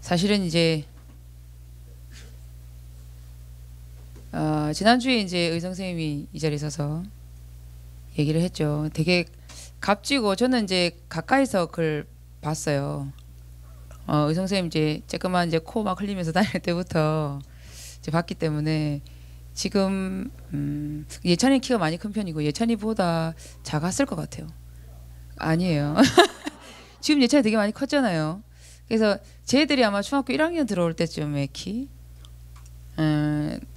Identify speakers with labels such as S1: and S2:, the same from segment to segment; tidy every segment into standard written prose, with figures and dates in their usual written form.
S1: 사실은 이제 지난주에 이제 의성 선생님이 이 자리에 서서 얘기를 했죠. 되게 값지고 저는 이제 가까이서 그걸 봤어요. 의성 선생님 이제 조그만 이제 코 막 흘리면서 다닐 때부터 이제 봤기 때문에 지금 예찬이 키가 많이 큰 편이고 예찬이보다 작았을 것 같아요. 아니에요. 지금 예찬이 되게 많이 컸잖아요. 그래서 쟤들이 아마 중학교 1학년 들어올 때쯤에 키.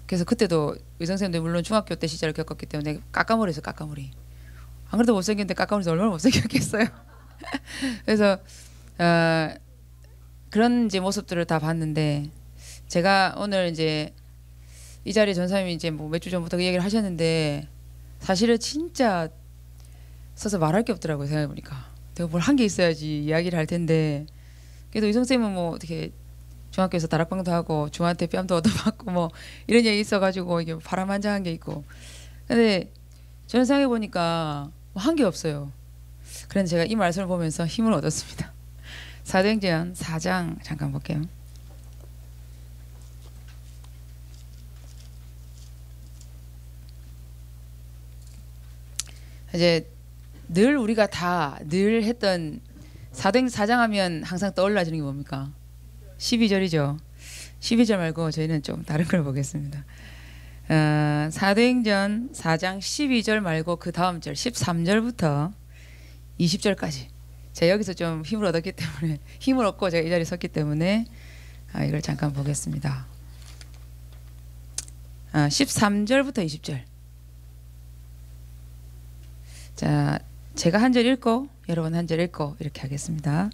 S1: 그래서 그때도 의성 선생님도 물론 중학교 때 시절을 겪었기 때문에 까까머리였어요. 까까머리. 안 그래도 못생겼는데 까까머리에서 얼마나 못생겼겠어요. 그래서 그런 이제 모습들을 다 봤는데 제가 오늘 이제 이 자리에 전사님이 이제 뭐 몇 주 전부터 그 얘기를 하셨는데 사실은 진짜 써서 말할 게 없더라고요. 생각해보니까 내가 뭘 한 게 있어야지 이야기를 할 텐데 그래도 의성 쌤은 뭐 어떻게 중학교에서 다락방도 하고 중한테 뺨도 얻어맞고 뭐 이런 얘기 있어가지고 이게 파란만장한 게 있고 근데 저는 생각해보니까 뭐 한 게 없어요. 그런데 제가 이 말씀을 보면서 힘을 얻었습니다. 사도행전 4장 잠깐 볼게요. 이제 늘 우리가 다 늘 했던 사도행전 4장 하면 항상 떠올라지는 게 뭡니까? 12절이죠. 12절 말고 저희는 좀 다른 걸 보겠습니다. 사도행전 4장 12절 말고 그 다음 절 13절부터 20절까지 제가 여기서 좀 힘을 얻었기 때문에 힘을 얻고 제가 이 자리에 섰기 때문에 이걸 잠깐 보겠습니다. 13절부터 20절. 자, 제가 한 절 읽고 여러분 한 절 읽고 이렇게 하겠습니다.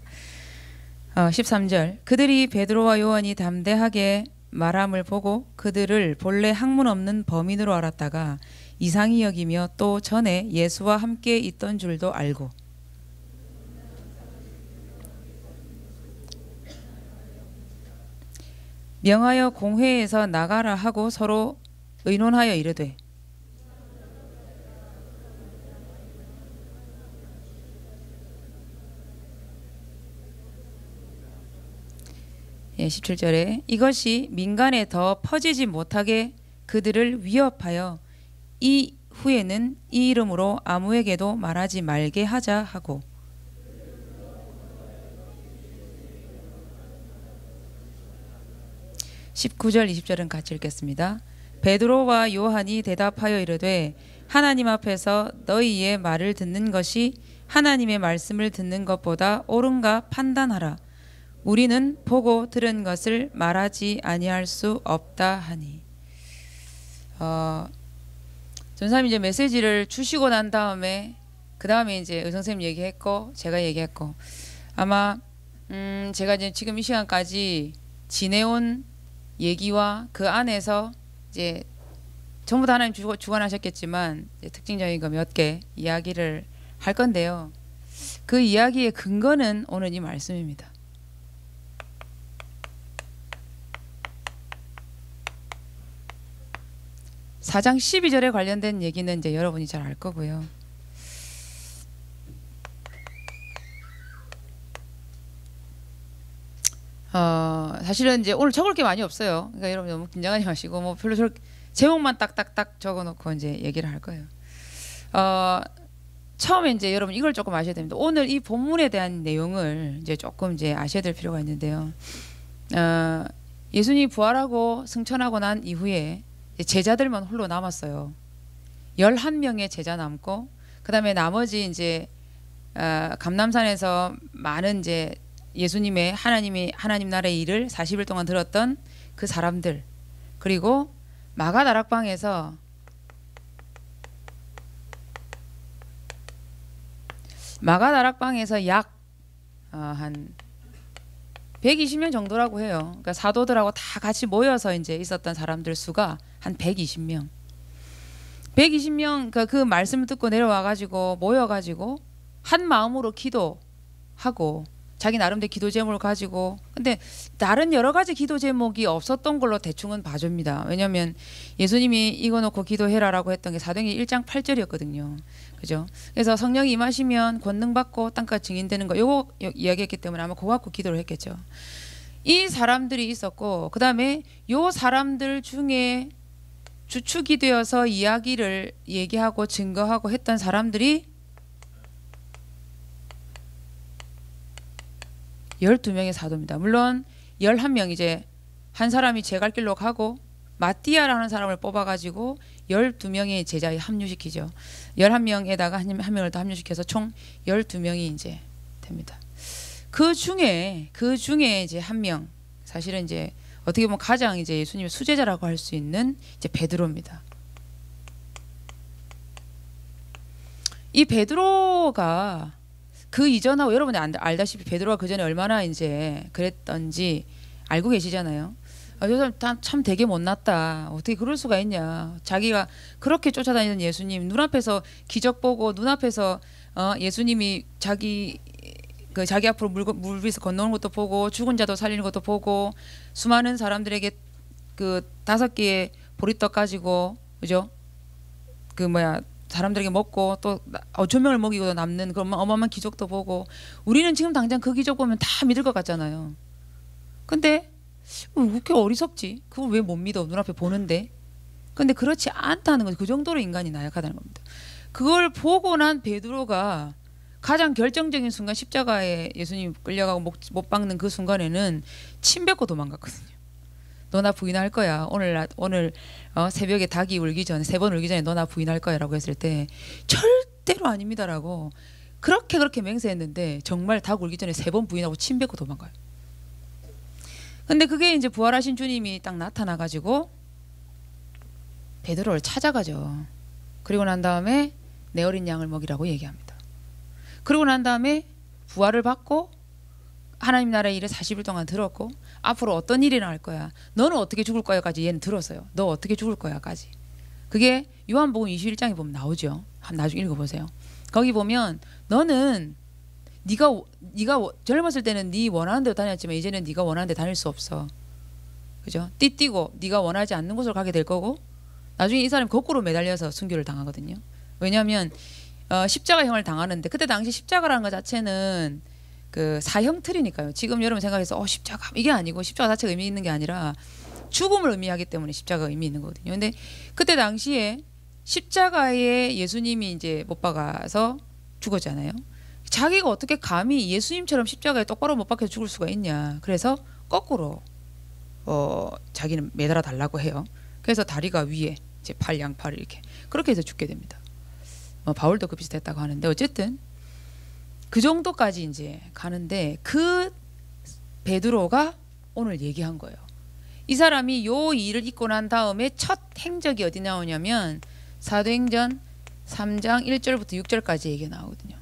S1: 13절 그들이 베드로와 요한이 담대하게 말함을 보고 그들을 본래 학문 없는 범인으로 알았다가 이상히 여기며 또 전에 예수와 함께 있던 줄도 알고 명하여 공회에서 나가라 하고 서로 의논하여 이르되 예, 17절에 이것이 민간에 더 퍼지지 못하게 그들을 위협하여 이 후에는 이 이름으로 아무에게도 말하지 말게 하자 하고 19절 20절은 같이 읽겠습니다. 베드로와 요한이 대답하여 이르되 하나님 앞에서 너희의 말을 듣는 것이 하나님의 말씀을 듣는 것보다 옳은가 판단하라. 우리는 보고 들은 것을 말하지 아니할 수 없다 하니. 전사님 이제 메시지를 주시고 난 다음에 그 다음에 이제 의성쌤 얘기했고 제가 얘기했고 아마 제가 이제 지금 이 시간까지 지내온 얘기와 그 안에서 이제 전부 다 하나님 주관하셨겠지만 특징적인 거 몇 개 이야기를 할 건데요. 그 이야기의 근거는 오늘 이 말씀입니다. 4장 12절에 관련된 얘기는 이제 여러분이 잘 알 거고요. 사실은 이제 오늘 적을 게 많이 없어요. 그러니까 여러분 너무 긴장하지 마시고 뭐 별로 제목만 딱딱딱 적어놓고 이제 얘기를 할 거예요. 처음에 이제 여러분 이걸 조금 아셔야 됩니다. 오늘 이 본문에 대한 내용을 이제 조금 이제 아셔야 될 필요가 있는데요. 예수님이 부활하고 승천하고 난 이후에 제자들만 홀로 남았어요. 11명의 제자 남고 그 다음에 나머지 이제 감람산에서 많은 이제 예수님의 하나님 나라의 일을 40일 동안 들었던 그 사람들 그리고 마가다락방에서 약 한 120명 정도라고 해요. 그러니까 사도들하고 다 같이 모여서 이제 있었던 사람들 수가 한 120명. 120명 그 말씀을 듣고 내려와 가지고 모여 가지고 한 마음으로 기도하고 자기 나름대로 기도 제목을 가지고 근데 다른 여러 가지 기도 제목이 없었던 걸로 대충은 봐줍니다. 왜냐하면 예수님이 이거 놓고 기도해라라고 했던 게 사도행전 1장 8절이었거든요. 그죠? 그래서 성령이 임하시면 권능 받고 땅까지 증인되는 거 요거 이야기했기 때문에 아마 그거 갖고 기도를 했겠죠. 이 사람들이 있었고 그다음에 요 사람들 중에 주축이 되어서 이야기를 얘기하고 증거하고 했던 사람들이 12명의 사도입니다. 물론 11명 이제 한 사람이 제 갈 길로 가고 마띠아라는 사람을 뽑아가지고 12명의 제자에 합류시키죠. 11명에다가 한 명을 더 합류시켜서 총 12명이 이제 됩니다. 그 중에 이제 한 명, 사실은 이제 어떻게 보면 가장 이제 예수님의 수제자라고 할 수 있는 이제 베드로입니다. 이 베드로가 그 이전하고 여러분이 알다시피 베드로가 그 전에 얼마나 이제 그랬던지 알고 계시잖아요. 아, 저 사람 참 되게 못났다. 어떻게 그럴 수가 있냐. 자기가 그렇게 쫓아다니는 예수님 눈앞에서 기적 보고 눈앞에서 예수님이 자기 앞으로 물 위에서 건너오는 것도 보고 죽은 자도 살리는 것도 보고 수많은 사람들에게 그 5개의 보리떡 가지고 그죠? 사람들에게 먹고 또 5,000명을 먹이고 남는 그런 어마어마한 기적도 보고 우리는 지금 당장 그 기적 보면 다 믿을 것 같잖아요. 근데 왜 그렇게 어리석지? 그걸 왜 못 믿어? 눈앞에 보는데. 근데 그렇지 않다는 거죠. 그 정도로 인간이 나약하다는 겁니다. 그걸 보고 난 베드로가 가장 결정적인 순간 십자가에 예수님 끌려가고 못 박는 그 순간에는 침 뱉고 도망갔거든요. 너 나 부인할 거야. 오늘 새벽에 닭이 울기 전에 3번 울기 전에 너 나 부인할 거야 라고 했을 때 절대로 아닙니다라고 그렇게 맹세했는데 정말 닭 울기 전에 3번 부인하고 침 뱉고 도망가요. 근데 그게 이제 부활하신 주님이 딱 나타나가지고 베드로를 찾아가죠. 그리고 난 다음에 내 어린 양을 먹이라고 얘기합니다. 그리고 난 다음에 부활을 받고 하나님 나라의 일을 40일 동안 들었고 앞으로 어떤 일이 날 거야. 너는 어떻게 죽을 거야까지 얘는 들었어요. 너 어떻게 죽을 거야까지. 그게 요한복음 21장에 보면 나오죠. 나중에 읽어보세요. 거기 보면 너는 네가 젊었을 때는 네 원하는 대로 다녔지만 이제는 네가 원하는 데 다닐 수 없어. 그죠? 띠띠고 네가 원하지 않는 곳으로 가게 될 거고 나중에 이 사람이 거꾸로 매달려서 순교를 당하거든요. 왜냐하면 십자가형을 당하는데 그때 당시 십자가라는 것 자체는 그 사형 틀이니까요. 지금 여러분 생각해서 십자가 이게 아니고 십자가 자체가 의미 있는 게 아니라 죽음을 의미하기 때문에 십자가가 의미 있는 거거든요. 근데 그때 당시에 십자가에 예수님이 이제 못 박아서 죽었잖아요. 자기가 어떻게 감히 예수님처럼 십자가에 똑바로 못 박혀 죽을 수가 있냐. 그래서 거꾸로 자기는 매달아 달라고 해요. 그래서 다리가 위에 이제 양팔을 이렇게 그렇게 해서 죽게 됩니다. 바울도 그 비슷했다고 하는데 어쨌든 그 정도까지 이제 가는데 그 베드로가 오늘 얘기한 거예요. 이 사람이 요 일을 잊고 난 다음에 첫 행적이 어디 나오냐면 사도행전 3장 1절부터 6절까지 얘기 나오거든요.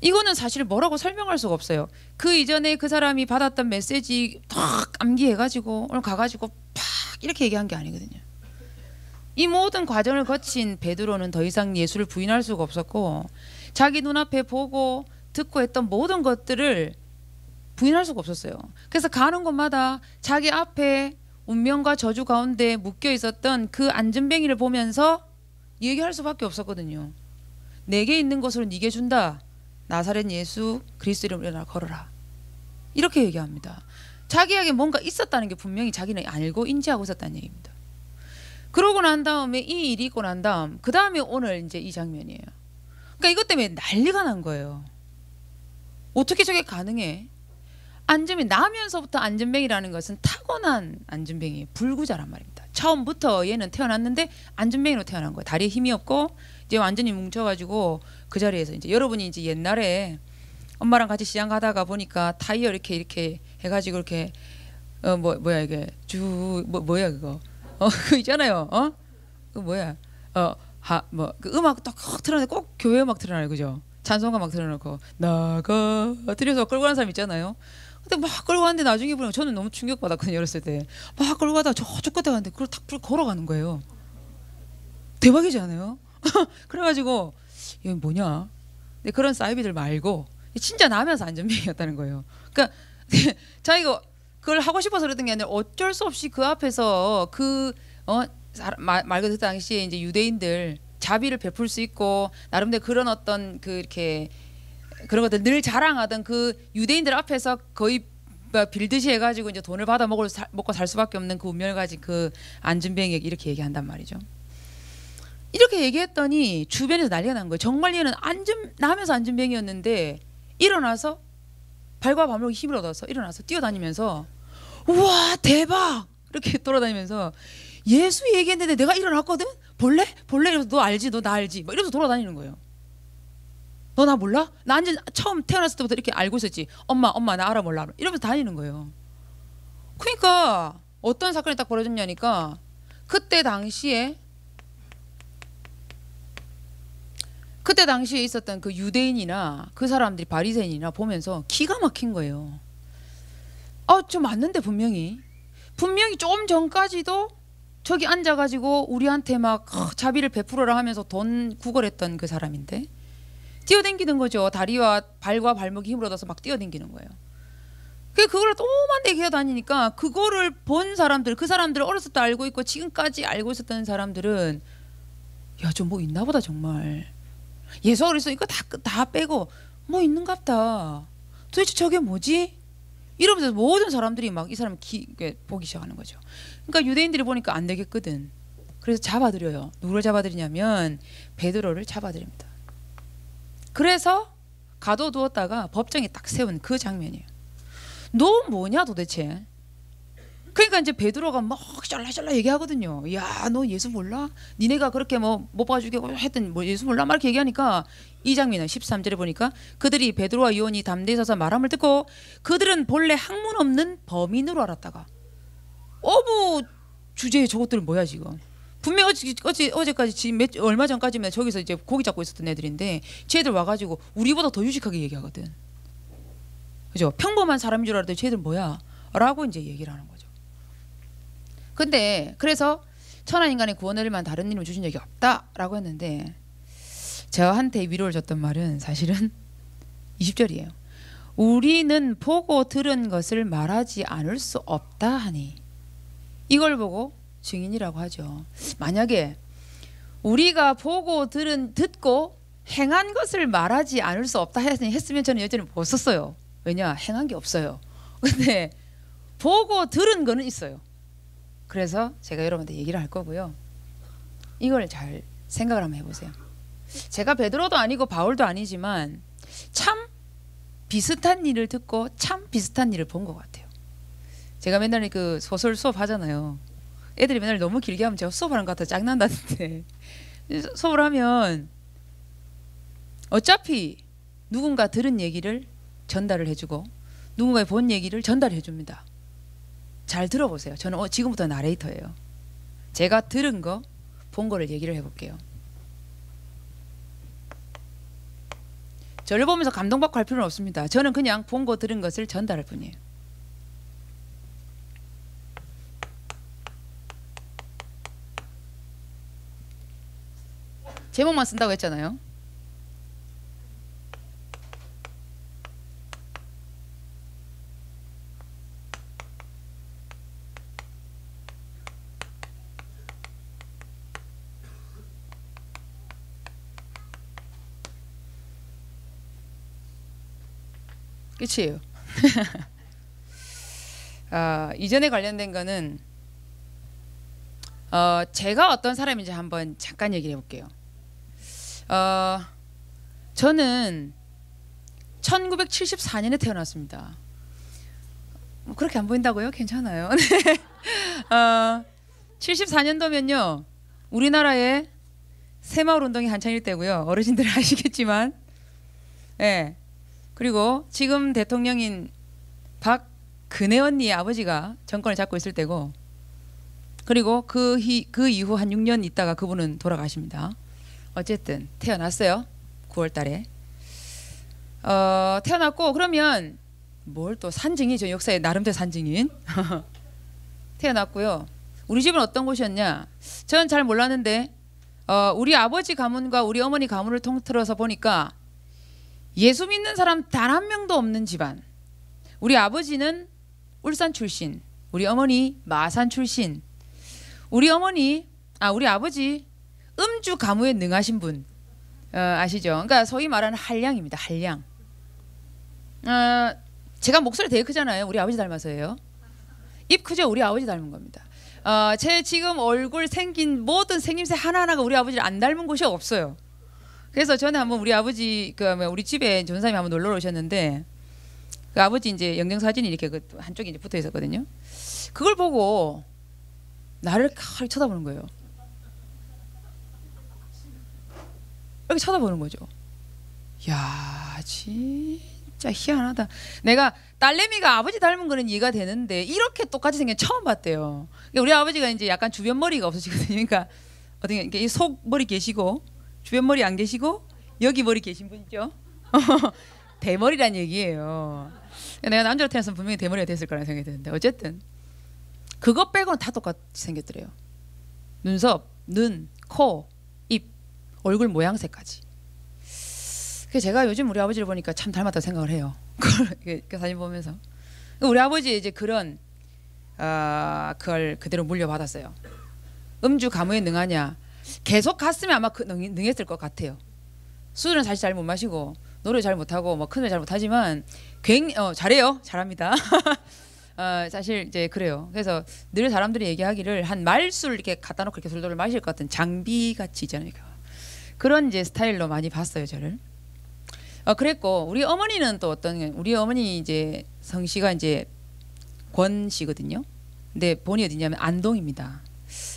S1: 이거는 사실 뭐라고 설명할 수가 없어요. 그 이전에 그 사람이 받았던 메시지 딱 암기해가지고 오늘 가가지고 팍 이렇게 얘기한 게 아니거든요. 이 모든 과정을 거친 베드로는 더 이상 예수를 부인할 수가 없었고 자기 눈앞에 보고 듣고 했던 모든 것들을 부인할 수가 없었어요. 그래서 가는 곳마다 자기 앞에 운명과 저주 가운데 묶여 있었던 그 안전뱅이를 보면서 얘기할 수밖에 없었거든요. 내게 있는 것으로 네게 준다. 나사렛 예수 그리스도 이름으로 일어나 걸어라. 이렇게 얘기합니다. 자기에게 뭔가 있었다는 게 분명히 자기는 알고 인지하고 있었다는 얘기입니다. 그러고 난 다음에 이 일이 있고 난 다음 그 다음에 오늘 이제 이 장면이에요. 그러니까 이것 때문에 난리가 난 거예요. 어떻게 저게 가능해? 나면서부터 안전뱅이라는 것은 타고난 안전뱅이 불구자란 말입니다. 처음부터 얘는 태어났는데 안전뱅이로 태어난 거예요. 다리에 힘이 없고 이제 완전히 뭉쳐가지고 그 자리에서 이제 여러분이 이제 옛날에 엄마랑 같이 시장 가다가 보니까 타이어 이렇게 해가지고 이렇게 뭐야 이게 뭐야 그거 그 있잖아요. 그 뭐야 그 음악 딱 틀어놓고 꼭 교회 음악 틀어놔요. 그죠? 찬송가 막 틀어놓고 나가 들여서 끌고 가는 사람 있잖아요. 근데 막 끌고 가는데 나중에 보면 저는 너무 충격받았거든요. 어렸을 때 막 끌고 가다가 저쪽 끝에 갔는데 그걸 탁 걸어가는 거예요. 대박이지 않아요? 그래가지고 이게 뭐냐? 근데 그런 사이비들 말고 진짜 나면서 안전뱅이였다는 거예요. 그러니까 자기가 그걸 하고 싶어서 그랬던 게 아니라 어쩔 수 없이 그 앞에서 말 그대로 당시에 이제 유대인들 자비를 베풀 수 있고 나름대로 그런 어떤 그 이렇게 그런 것들 늘 자랑하던 그 유대인들 앞에서 거의 빌듯이 해가지고 이제 돈을 받아 먹고 살 수밖에 없는 그 운명을 가진 그 안준병에게 이렇게 얘기한단 말이죠. 이렇게 얘기했더니 주변에서 난리가 난 거예요. 정말 얘는 나면서 안준병이었는데 일어나서 발과 발목에 힘을 얻어서 일어나서 뛰어다니면서 우와 대박 이렇게 돌아다니면서 예수 얘기했는데 내가 일어났거든? 볼래? 이러면서 너 알지? 너 나 알지? 막 이러면서 돌아다니는 거예요. 너 나 몰라? 나 완전 처음 태어났을 때부터 이렇게 알고 있었지. 엄마 나 알아 몰라 이러면서 다니는 거예요. 그러니까 어떤 사건이 딱 벌어졌냐니까 그때 당시에 있었던 그 유대인이나 그 사람들이 바리새인이나 보면서 기가 막힌 거예요. 좀 맞는데 분명히 좀 전까지도 저기 앉아가지고 우리한테 막 자비를 베풀어라 하면서 돈 구걸했던 그 사람인데 뛰어댕기는 거죠. 다리와 발과 발목에 힘을 얻어서 막 뛰어댕기는 거예요. 그걸 또만 기어다니니까 그거를 본 사람들, 그 사람들을 어렸을 때 알고 있고 지금까지 알고 있었던 사람들은 야, 좀 뭐 있나 보다 정말. 예수가 그래서 이거 다 빼고 뭐 있는갑다. 도대체 저게 뭐지? 이러면서 모든 사람들이 막 이 사람을 보기 시작하는 거죠. 그러니까 유대인들이 보니까 안 되겠거든. 그래서 잡아들여요. 누구를 잡아들이냐면 베드로를 잡아들입니다. 그래서 가둬두었다가 법정에 딱 세운 그 장면이에요. 너 뭐냐 도대체? 그러니까 이제 베드로가 막 샬라샬라 얘기하거든요. 야, 너 예수 몰라? 니네가 그렇게 뭐 못 봐주게 했던 뭐 예수 몰라? 막 이렇게 얘기하니까 이 장면은 13절에 보니까 그들이 베드로와 요한이 담대히 서서 말함을 듣고 그들은 본래 학문 없는 범인으로 알았다가 뭐 주제에 저것들은 뭐야 지금? 분명 어제까지 얼마 전까지면 저기서 이제 고기 잡고 있었던 애들인데 쟤들 와가지고 우리보다 더 유식하게 얘기하거든. 그죠? 평범한 사람인 줄 알았더니 쟤들 뭐야? 라고 이제 얘기를 하는 거죠. 근데 그래서 천한 인간의 구원을만 다른 이름을 주신 적이 없다라고 했는데 저한테 위로를 줬던 말은 사실은 20절이에요. 우리는 보고 들은 것을 말하지 않을 수 없다 하니 이걸 보고 증인이라고 하죠. 만약에 우리가 보고 듣고 행한 것을 말하지 않을 수 없다 했으면 저는 여전히 못 썼어요. 왜냐? 행한 게 없어요. 근데 보고 들은 거는 있어요. 그래서 제가 여러분한테 얘기를 할 거고요. 이걸 잘 생각을 한번 해보세요. 제가 베드로도 아니고 바울도 아니지만 참 비슷한 일을 듣고 참 비슷한 일을 본 것 같아요. 제가 맨날 그 소설 수업 하잖아요. 애들이 맨날 너무 길게 하면 제가 수업하는 것 같아 짱난다는데 수업을 하면 어차피 누군가 들은 얘기를 전달을 해주고 누군가의 본 얘기를 전달해 줍니다. 잘 들어보세요. 저는 지금부터 나레이터예요. 제가 들은 거, 본 거를 얘기를 해볼게요. 저를 보면서 감동받고 할 필요는 없습니다. 저는 그냥 본 거, 들은 것을 전달할 뿐이에요. 제목만 쓴다고 했잖아요. 끝이에요. 이전에 관련된 거는 제가 어떤 사람인지 한번 잠깐 얘기를 해볼게요. 저는 1974년에 태어났습니다. 그렇게 안 보인다고요? 괜찮아요. 74년도면요 우리나라의 새마을운동이 한창일 때고요. 어르신들 아시겠지만 예. 그리고 지금 대통령인 박근혜 언니의 아버지가 정권을 잡고 있을 때고 그리고 그 이후 한 6년 있다가 그분은 돌아가십니다. 어쨌든 태어났어요. 9월 달에 태어났고 그러면 뭘 또 산증이죠. 역사의 나름대로 산증인 태어났고요. 우리 집은 어떤 곳이었냐 저는 잘 몰랐는데 우리 아버지 가문과 우리 어머니 가문을 통틀어서 보니까 예수 믿는 사람 단 한 명도 없는 집안. 우리 아버지는 울산 출신, 우리 어머니 마산 출신. 우리 아버지 음주 가무에 능하신 분 아시죠? 그러니까 소위 말하는 한량입니다. 한량. 제가 목소리 되게 크잖아요. 우리 아버지 닮아서예요. 입 크죠? 우리 아버지 닮은 겁니다. 제 지금 얼굴 생긴 모든 생김새 하나하나가 우리 아버지를 안 닮은 곳이 없어요. 그래서 전에 한번 우리 아버지 우리 집에 전사님이 한번 놀러 오셨는데 그 아버지 이제 영정 사진이 이렇게 그 한쪽에 이제 붙어 있었거든요. 그걸 보고 나를 칼 쳐다보는 거예요. 이렇게 쳐다보는 거죠. 야, 진짜 희한하다. 내가 딸내미가 아버지 닮은 거는 이해가 되는데 이렇게 똑같이 생긴 처음 봤대요. 그러니까 우리 아버지가 이제 약간 주변 머리가 없으시거든요. 그러니까 어떻게 이 속 머리 계시고 주변 머리 안 계시고 여기 머리 계신 분 있죠? 대머리란 얘기예요. 내가 남자로 태어났으면 분명히 대머리가 됐을 거라는 생각이 드는데 어쨌든 그거 빼고는 다 똑같이 생겼더래요. 눈썹, 눈, 코, 입, 얼굴 모양새까지. 그래서 제가 요즘 우리 아버지를 보니까 참 닮았다고 생각을 해요. 그 사진 보면서 우리 아버지 이제 그런 그걸 그대로 물려받았어요. 음주 가무에 능하냐? 계속 갔으면 아마 능했을 것 같아요. 술은 사실 잘 못 마시고 노래 잘 못하고 뭐 큰 노래 잘 못하지만 잘해요. 잘합니다. 사실 이제 그래요. 그래서 늘 사람들이 얘기하기를 한 말술 이렇게 갖다 놓고 이렇게 술도를 마실 것 같은 장비 같이 있잖아요. 그런 이제 스타일로 많이 봤어요, 저를. 그랬고 우리 어머니는 또 우리 어머니 이제 성씨가 이제 권 씨거든요. 근데 본이 어디냐면 안동입니다.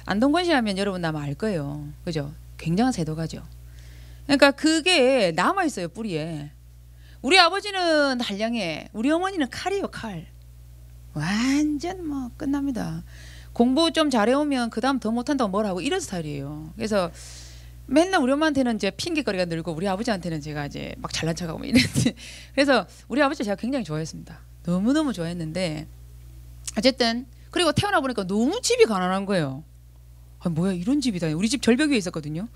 S1: 안동 권씨 하면 여러분 아마 알 거예요. 그죠? 굉장한 세도가죠. 그러니까 그게 남아 있어요, 뿌리에. 우리 아버지는 한량에 우리 어머니는 칼이에요, 칼. 완전 뭐 끝납니다. 공부 좀 잘해오면 그 다음 더 못한다고 뭘 하고 이런 스타일이에요. 그래서 맨날 우리 엄마한테는 이제 핑계거리가 늘고 우리 아버지한테는 제가 이제 막 잘난 척하고 뭐 이랬는데 그래서 우리 아버지 제가 굉장히 좋아했습니다. 너무너무 좋아했는데 어쨌든 그리고 태어나 보니까 너무 집이 가난한 거예요. 뭐야 이런 집이다. 우리 집 절벽 위에 있었거든요.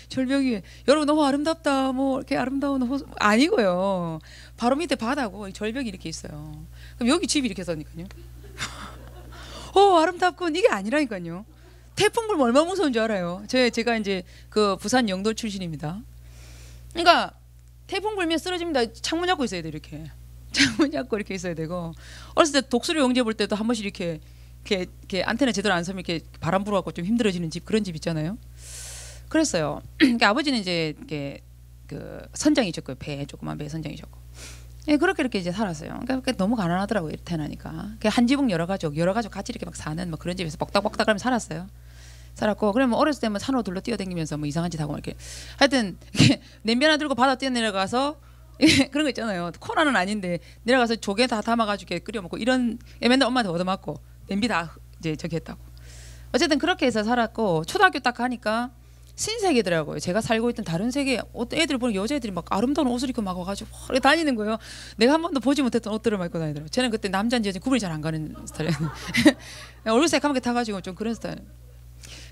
S1: 절벽 위에 여러분 너무 아름답다 뭐 이렇게 아름다운 아니고요. 바로 밑에 바다고 절벽이 이렇게 있어요. 그럼 여기 집이 이렇게 있으니까요. 아름답군 이게 아니라니까요. 태풍 불면 얼마나 무서운 줄 알아요. 제가 이제 그 부산 영도 출신입니다. 그러니까 태풍 불면 쓰러집니다. 창문 잡고 있어야 돼 이렇게. 창문 잡고 이렇게 있어야 되고 어렸을 때 독수리 영재 볼 때도 한 번씩 이렇게 안테나 제대로 안 서면 이렇게 바람 불어갖고 좀 힘들어지는 집 그런 집 있잖아요. 그랬어요. 그러니까 아버지는 이제 그 선장이셨고요. 조그만 배 선장이셨고. 예, 그렇게 이렇게 이제 살았어요. 그러니까 너무 가난하더라고요. 태어나니까. 한 지붕 여러 가족 같이 이렇게 막 사는 뭐 그런 집에서 뻑닥뻑닥 하면서 살았어요. 살았고 그러면 어렸을 때면 산으로 둘러 뛰어다니면서 뭐 이상한 짓 하고 이렇게 하여튼 이렇게 냄비 하나 들고 바다 뛰어내려가서 그런 거 있잖아요. 코나는 아닌데 내려가서 조개 다 담아가지고 끓여 먹고 이런 맨날 엄마한테 얻어맞고 냄비 다 이제 저기 했다고. 어쨌든 그렇게 해서 살았고 초등학교 딱 가니까 신세계더라고요. 제가 살고 있던 다른 세계 애들 보는 여자애들이 막 아름다운 옷을 입고 막 와가지고 이렇게 다니는 거예요. 내가 한 번도 보지 못했던 옷들을 막 입고 다니더라고요. 쟤는 그때 남자인지 여자인지 구분이 잘 안 가는 스타일이에요. 얼굴 새까맣게 타가지고 좀 그런 스타일.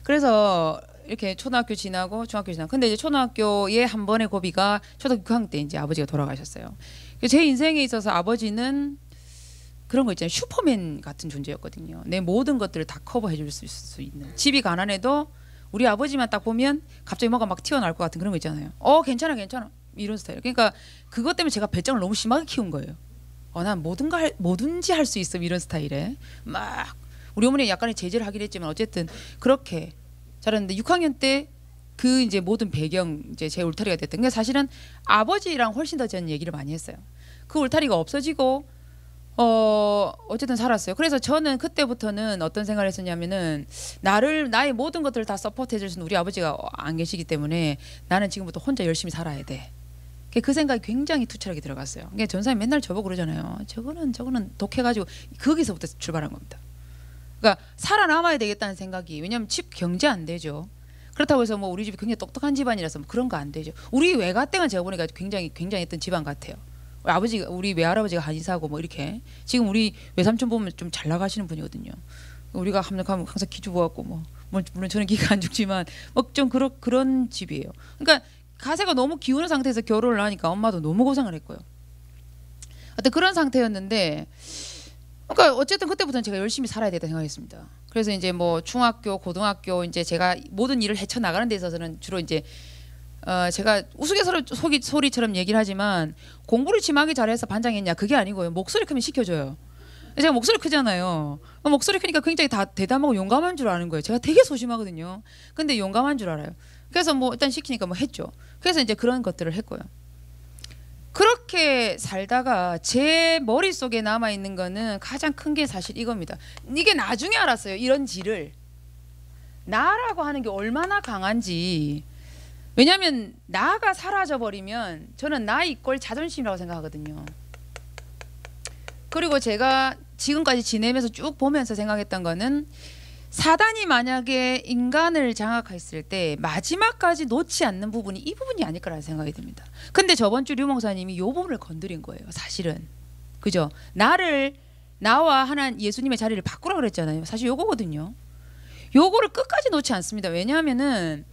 S1: 그래서 이렇게 초등학교 지나고 중학교 지나고 근데 이제 초등학교에 한 번의 고비가 초등학교 6학년 때 이제 아버지가 돌아가셨어요. 제 인생에 있어서 아버지는 그런 거 있잖아요. 슈퍼맨 같은 존재였거든요. 내 모든 것들을 다 커버해 줄 수 있는. 집이 가난해도 우리 아버지만 딱 보면 갑자기 뭐가 막 튀어나올 것 같은 그런 거 있잖아요. 괜찮아 이런 스타일. 그러니까 그것 때문에 제가 배짱을 너무 심하게 키운 거예요. 난 뭐든지 할 수 있어 이런 스타일에 막 우리 어머니 약간의 제재를 하긴 했지만 어쨌든 그렇게 자랐는데 6학년 때 그 이제 모든 배경 이제 제 울타리가 됐던. 그러니까 사실은 아버지랑 훨씬 더 저는 얘기를 많이 했어요. 그 울타리가 없어지고 어쨌든 살았어요. 그래서 저는 그때부터는 어떤 생각을 했었냐면은 나의 모든 것들을 다 서포트 해줄 수 있는 우리 아버지가 안 계시기 때문에 나는 지금부터 혼자 열심히 살아야 돼. 그 생각이 굉장히 투철하게 들어갔어요. 그러니까 전사님 맨날 저보고 그러잖아요. 저거는 독해가지고 거기서부터 출발한 겁니다. 그러니까 살아남아야 되겠다는 생각이. 왜냐하면 집 경제 안 되죠. 그렇다고 해서 뭐 우리 집이 굉장히 똑똑한 집안이라서 뭐 그런 거 안 되죠. 우리 외가댁은 제가 보니까 굉장히 했던 집안 같아요. 우리 외할아버지가 한의사고 뭐 이렇게 지금 우리 외삼촌 보면 좀 잘 나가시는 분이거든요. 우리가 가면 항상 기주부 같고 뭐 물론 저는 기가 안 죽지만 뭐 좀 그런 집이에요. 그러니까 가세가 너무 기우는 상태에서 결혼을 하니까 엄마도 너무 고생을 했고요. 하여튼 그런 상태였는데 그러니까 어쨌든 그때부터는 제가 열심히 살아야 되다 생각했습니다. 그래서 이제 뭐 중학교, 고등학교 이제 제가 모든 일을 헤쳐 나가는 데 있어서는 주로 이제 제가 우스갯소리처럼 얘기를 하지만 공부를 심하게 잘해서 반장했냐 그게 아니고요. 목소리 크면 시켜줘요. 제가 목소리 크잖아요. 목소리 크니까 굉장히 다 대담하고 용감한 줄 아는 거예요. 제가 되게 소심하거든요. 근데 용감한 줄 알아요. 그래서 뭐 일단 시키니까 뭐 했죠. 그래서 이제 그런 것들을 했고요. 그렇게 살다가 제 머릿속에 남아있는 거는 가장 큰 게 사실 이겁니다. 이게 나중에 알았어요. 이런 질을. 나라고 하는 게 얼마나 강한지. 왜냐하면 나가 사라져버리면 저는 나 이꼴 자존심이라고 생각하거든요. 그리고 제가 지금까지 지내면서 쭉 보면서 생각했던 거는 사단이 만약에 인간을 장악했을 때 마지막까지 놓지 않는 부분이 이 부분이 아닐 거라는 생각이 듭니다. 근데 저번 주 류목사님이 이 부분을 건드린 거예요. 사실은. 그죠? 나와 하나님 예수님의 자리를 바꾸라 그랬잖아요. 사실 요거거든요. 요거를 끝까지 놓지 않습니다. 왜냐하면은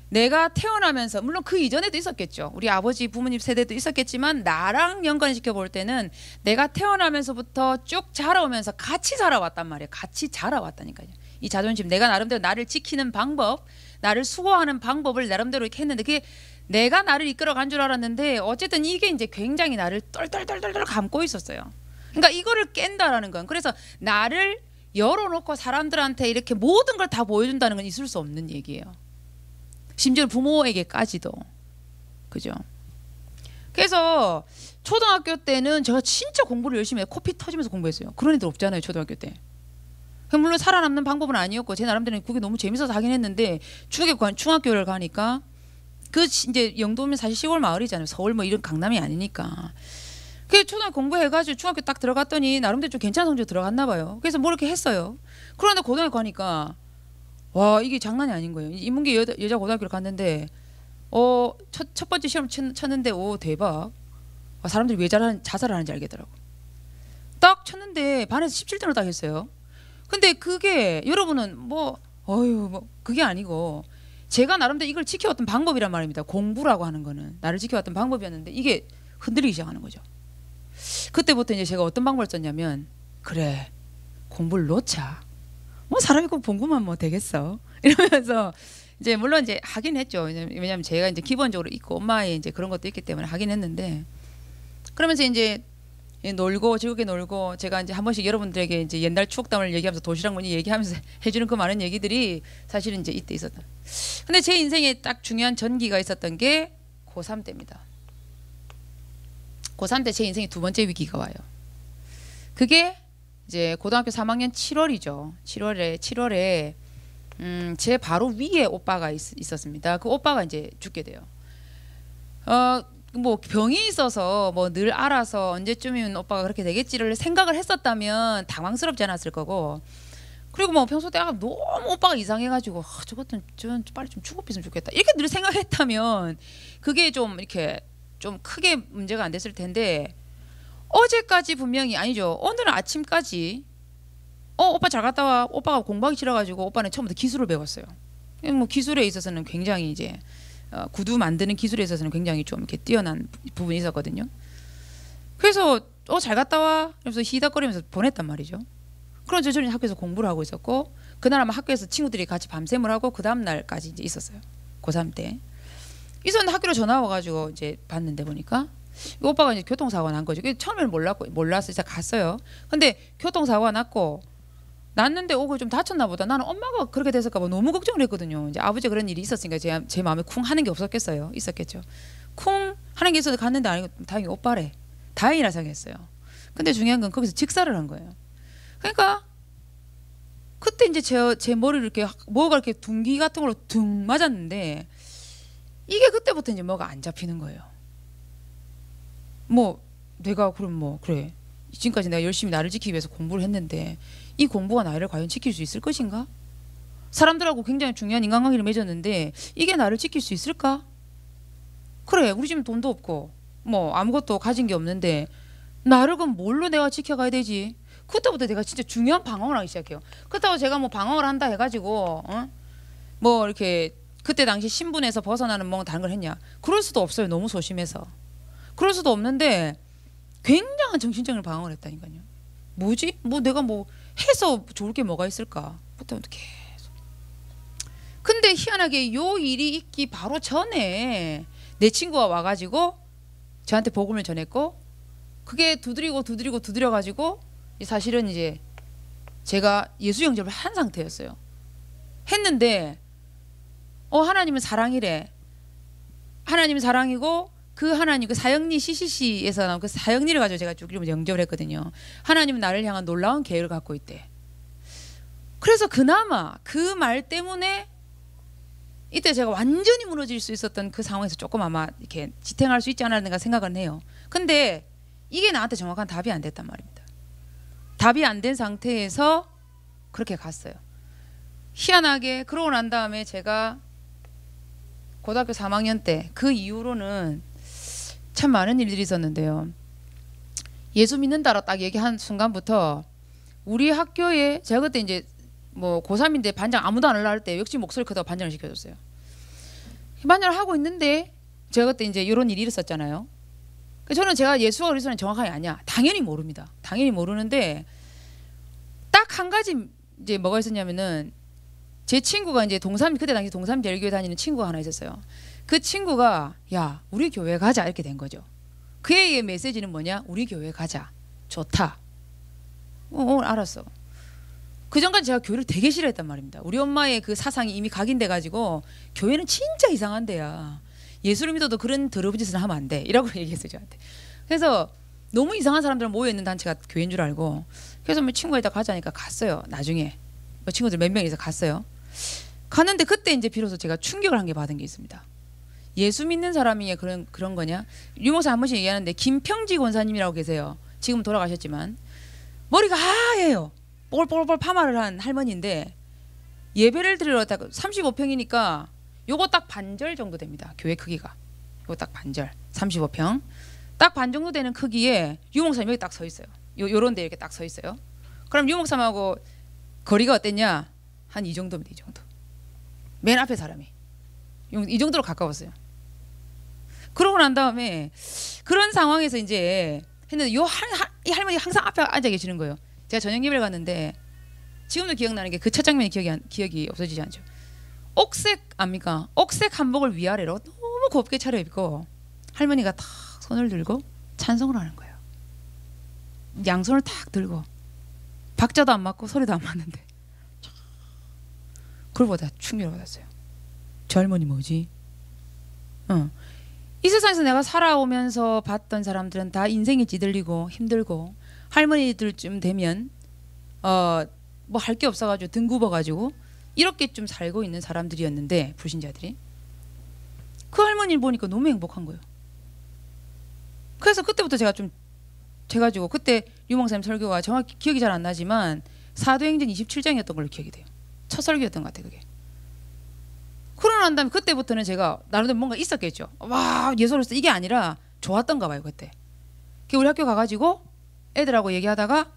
S1: 내가 태어나면서 물론 그 이전에도 있었겠죠. 우리 아버지 부모님 세대도 있었겠지만 나랑 연관시켜 볼 때는 내가 태어나면서부터 쭉 자라오면서 같이 자라왔단 말이에요. 같이 자라왔다니까요. 이 자존심, 내가 나름대로 나를 지키는 방법, 나를 수호하는 방법을 나름대로 이렇게 했는데 그게 내가 나를 이끌어간 줄 알았는데 어쨌든 이게 이제 굉장히 나를 똘똘똘똘 감고 있었어요. 그러니까 이거를 깬다라는 건 그래서 나를 열어놓고 사람들한테 이렇게 모든 걸 다 보여준다는 건 있을 수 없는 얘기예요. 심지어 부모에게까지도. 그죠? 그래서 초등학교 때는 제가 진짜 공부를 열심히 해요. 코피 터지면서 공부했어요. 그런 애들 없잖아요. 초등학교 때. 물론 살아남는 방법은 아니었고 제 나름대로 그게 너무 재밌어서 하긴 했는데 중학교를 가니까 그 이제 영도면 사실 시골 마을이잖아요. 서울 뭐 이런 강남이 아니니까. 그 초등학교 공부해가지고 중학교 딱 들어갔더니 나름대로 좀 괜찮은 성적 들어갔나 봐요. 그래서 뭐 이렇게 했어요. 그런데 고등학교 가니까 와 이게 장난이 아닌 거예요. 인문계 여자 고등학교를 갔는데 첫 번째 시험 쳤는데 오 대박. 사람들이 왜 자살을 하는지 알겠더라고. 딱 쳤는데 반에서 17등을 딱 했어요. 근데 그게 여러분은 뭐 그게 아니고 제가 나름대로 이걸 지켜왔던 방법이란 말입니다. 공부라고 하는 거는 나를 지켜왔던 방법이었는데 이게 흔들리기 시작하는 거죠. 그때부터 이제 제가 어떤 방법을 썼냐면 그래 공부를 놓자. 뭐 사람이 꼭 공부만 뭐 되겠어 이러면서 이제 물론 이제 하긴 했죠. 왜냐면 제가 이제 기본적으로 있고 엄마의 이제 그런 것도 있기 때문에 하긴 했는데 그러면서 이제 놀고 즐겁게 놀고 제가 이제 한 번씩 여러분들에게 이제 옛날 추억담을 얘기하면서 도시락 문의 얘기하면서 해주는 그 많은 얘기들이 사실은 이제 이때 있었던. 근데 제 인생에 딱 중요한 전기가 있었던 게 고3 때입니다. 고3 때 제 인생의 두 번째 위기가 와요. 그게 이제 고등학교 3학년 7월이죠. 7월에 제 바로 위에 오빠가 있었습니다. 그 오빠가 이제 죽게 돼요. 뭐 병이 있어서 뭐 늘 알아서 언제쯤이면 오빠가 그렇게 되겠지를 생각을 했었다면 당황스럽지 않았을 거고 그리고 뭐 평소 때 너무 오빠가 이상해가지고 저것도 좀 빨리 좀 죽었으면 좋겠다 이렇게 늘 생각했다면 그게 좀 이렇게 좀 크게 문제가 안 됐을 텐데 어제까지 분명히 아니죠. 오늘 아침까지 오빠 잘 갔다 와. 오빠가 공부하기 싫어가지고 오빠는 처음부터 기술을 배웠어요. 뭐 기술에 있어서는 굉장히 이제 구두 만드는 기술에 있어서는 굉장히 좀 이렇게 뛰어난 부분이 있었거든요. 그래서 잘 갔다 와. 그래서 히덕거리면서 보냈단 말이죠. 그럼 저는 학교에서 공부를 하고 있었고 그날 아마 학교에서 친구들이 같이 밤샘을 하고 그 다음 날까지 이제 있었어요. 고3 때. 있었는데 학교로 전화 와가지고 이제 봤는데 보니까 오빠가 이제 교통사고가 난 거죠. 처음에는 몰랐어요. 진짜 갔어요. 근데 교통사고가 났는데 오고 좀 다쳤나 보다. 나는 엄마가 그렇게 됐을까 봐 너무 걱정을 했거든요. 이제 아버지 그런 일이 있었으니까 제 마음에 쿵 하는 게 없었겠어요. 있었겠죠. 쿵 하는 게 있어도 갔는데 아니고 다행히 오빠래. 다행이라 생각했어요. 근데 중요한 건 거기서 직사를 한 거예요. 그러니까 그때 이제 제 머리를 이렇게 뭐가 이렇게 둥기 같은 걸로 둥 맞았는데 이게 그때부터 이제 뭐가 안 잡히는 거예요. 뭐 내가 그럼 뭐 그래 지금까지 내가 열심히 나를 지키기 위해서 공부를 했는데 이 공부가 나를 과연 지킬 수 있을 것인가? 사람들하고 굉장히 중요한 인간관계를 맺었는데 이게 나를 지킬 수 있을까? 그래 우리 집은 돈도 없고 뭐 아무것도 가진 게 없는데 나를 그럼 뭘로 내가 지켜가야 되지? 그때부터 내가 진짜 중요한 방황을 하기 시작해요. 그렇다고 제가 뭐 방황을 한다 해가지고 뭐 이렇게 그때 당시 신분에서 벗어나는 뭐 다른 걸 했냐? 그럴 수도 없어요. 너무 소심해서. 그럴 수도 없는데 굉장한 정신적인 방황을 했다니까요. 뭐지? 뭐 내가 뭐 해서 좋을 게 뭐가 있을까? 그때부터 계속. 근데 희한하게 요 일이 있기 바로 전에 내 친구가 와가지고 저한테 복음을 전했고, 그게 두드려가지고 사실은 이제 제가 예수 영접을 한 상태였어요. 했는데 하나님은 사랑이래. 하나님은 사랑이고 그 하나님, 그 사형리 CCC에서 나온 그 사형리를 가지고 제가 쭉 영접을 했거든요. 하나님은 나를 향한 놀라운 계획을 갖고 있대. 그래서 그나마 그 말 때문에 이때 제가 완전히 무너질 수 있었던 그 상황에서 조금 아마 이렇게 지탱할 수 있지 않았는가 생각은 해요. 근데 이게 나한테 정확한 답이 안 됐단 말입니다. 답이 안 된 상태에서 그렇게 갔어요. 희한하게 그러고 난 다음에 제가 고등학교 3학년 때 그 이후로는 참 많은 일들이 있었는데요. 예수 믿는다라 딱 얘기한 순간부터 우리 학교에, 제가 그때 이제 뭐 고3인데 반장 아무도 안 올라 할 때 역시 목소리 크다고 반장을 시켜줬어요. 반장을 하고 있는데 제가 그때 이제 이런 일이 있었잖아요. 저는 제가 예수와 그리스도는 정확하게 아냐, 당연히 모릅니다. 당연히 모르는데 딱 한 가지 이제 뭐가 있었냐면은, 제 친구가 이제 그때 당시 동삼제일교회 다니는 친구가 하나 있었어요. 그 친구가 야 우리 교회 가자 이렇게 된 거죠. 그의 메시지는 뭐냐, 우리 교회 가자, 좋다. 알았어. 그 전까지 제가 교회를 되게 싫어했단 말입니다. 우리 엄마의 그 사상이 이미 각인돼 가지고 교회는 진짜 이상한 데야, 예수를 믿어도 그런 더러운 짓을 하면 안 돼 이라고 얘기했어요 저한테. 그래서 너무 이상한 사람들 모여있는 단체가 교회인 줄 알고, 그래서 뭐 친구가 이따 가자니까 갔어요. 나중에 뭐 친구들 몇 명이서 갔어요. 갔는데 그때 이제 비로소 제가 충격을 한 게 받은 게 있습니다. 예수 믿는 사람이 그런 거냐? 유목사 한 번씩 얘기하는데 김평지 권사님이라고 계세요. 지금 돌아가셨지만 머리가 하얘요. 뽀글뽀글 파마를 한 할머니인데 예배를 드리러 딱 35평이니까 요거 딱 반절 정도 됩니다. 교회 크기가 요거 딱 반절, 35평 딱 반 정도 되는 크기에 유목사님 여기 딱 서 있어요. 요런 데 이렇게 딱 서 있어요. 그럼 유목사님하고 거리가 어땠냐? 한 이 정도입니다. 이 정도. 맨 앞에 사람이 이 정도로 가까웠어요. 그러고 난 다음에 그런 상황에서 이제 했는데 이 할머니 항상 앞에 앉아 계시는 거예요. 제가 저녁 예배를 갔는데 지금도 기억나는 게 그 첫 장면이 기억이 없어지지 않죠. 옥색 압니까? 옥색 한복을 위아래로 너무 곱게 차려입고 할머니가 탁 손을 들고 찬송을 하는 거예요. 양손을 탁 들고 박자도 안 맞고 소리도 안 맞는데 그걸 보다 충격을 받았어요. 저 할머니 뭐지? 이 세상에서 내가 살아오면서 봤던 사람들은 다 인생이 찌들리고 힘들고 할머니들쯤 되면 뭐 할 게 없어가지고 등 굽어가지고 이렇게 좀 살고 있는 사람들이었는데, 불신자들이 그 할머니를 보니까 너무 행복한 거예요. 그래서 그때부터 제가 좀 돼가지고, 그때 유목사님 설교가 정확히 기억이 잘 안 나지만 사도행전 27장이었던 걸로 기억이 돼요. 첫 설교였던 것 같아요 그게. 그러고 난 다음에 그때부터는 제가 나름대로 뭔가 있었겠죠. 와 예수로서 이게 아니라 좋았던가 봐요 그때. 우리 학교 가가지고 애들하고 얘기하다가,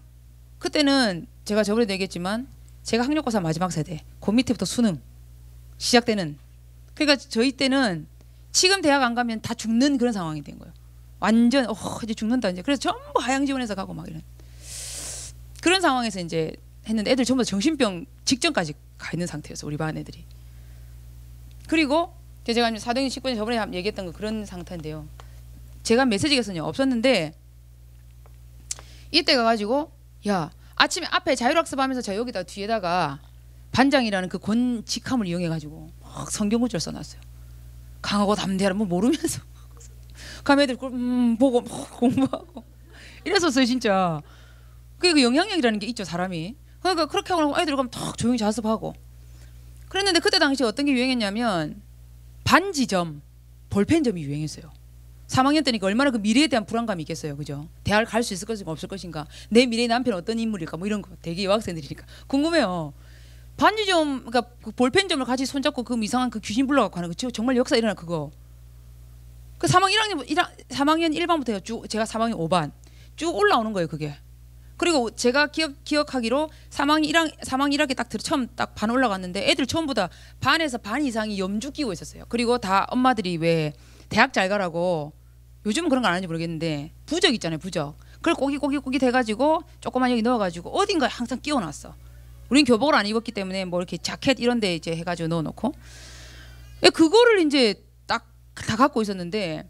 S1: 그때는 제가 저번에도 얘기했지만 제가 학력고사 마지막 세대, 그 밑에부터 수능 시작되는, 그러니까 저희 때는 지금 대학 안 가면 다 죽는 그런 상황이 된 거예요. 완전 이제 죽는다 이제. 그래서 전부 하향 지원해서 가고 막 이런 그런 상황에서 이제 했는데 애들 전부 다 정신병 직전까지 가 있는 상태였어 우리 반 애들이. 그리고 제가 사도행전 19장 저번에 얘기했던 거 그런 상태인데요. 제가 메시지가 없었는데 이때 가가지고 야 아침에 앞에 자율학습하면서 저 여기다 뒤에다가 반장이라는 그 권직함을 이용해가지고 막 성경구절 써놨어요. 강하고 담대하라 뭐 모르면서 가면 애들 그걸 보고 공부하고 이랬었어요 진짜. 그게 그 영향력이라는 게 있죠 사람이. 그러니까 그렇게 하고 애들 가면 탁 조용히 자습하고 그랬는데, 그때 당시에 어떤 게 유행했냐면 반지점, 볼펜점이 유행했어요. 3학년 때니까 얼마나 그 미래에 대한 불안감이 있겠어요. 그죠? 대학을 갈 수 있을 것인가 없을 것인가, 내 미래의 남편은 어떤 인물일까, 뭐 이런 거 되게 여학생들이니까 궁금해요. 반지점, 그러니까 그 볼펜점을 같이 손잡고 그 이상한 그 귀신 불러갖고 하는 거 정말 역사 일어나 그거. 그 3학년 1반부터 쭉 제가 3학년 5반 쭉 올라오는 거예요 그게. 그리고 제가 기억하기로 3학년 1학기 딱 처음 딱 반 올라갔는데 애들 전부 다 반에서 반 이상이 염주 끼고 있었어요. 그리고 다 엄마들이 왜 대학 잘 가라고, 요즘은 그런 거 안 하는지 모르겠는데 부적 있잖아요 부적. 그걸 꼬기 돼가지고 조그만 여기 넣어가지고 어딘가에 항상 끼워놨어. 우린 교복을 안 입었기 때문에 뭐 이렇게 자켓 이런 데 이제 해가지고 넣어놓고 그거를 이제 딱 다 갖고 있었는데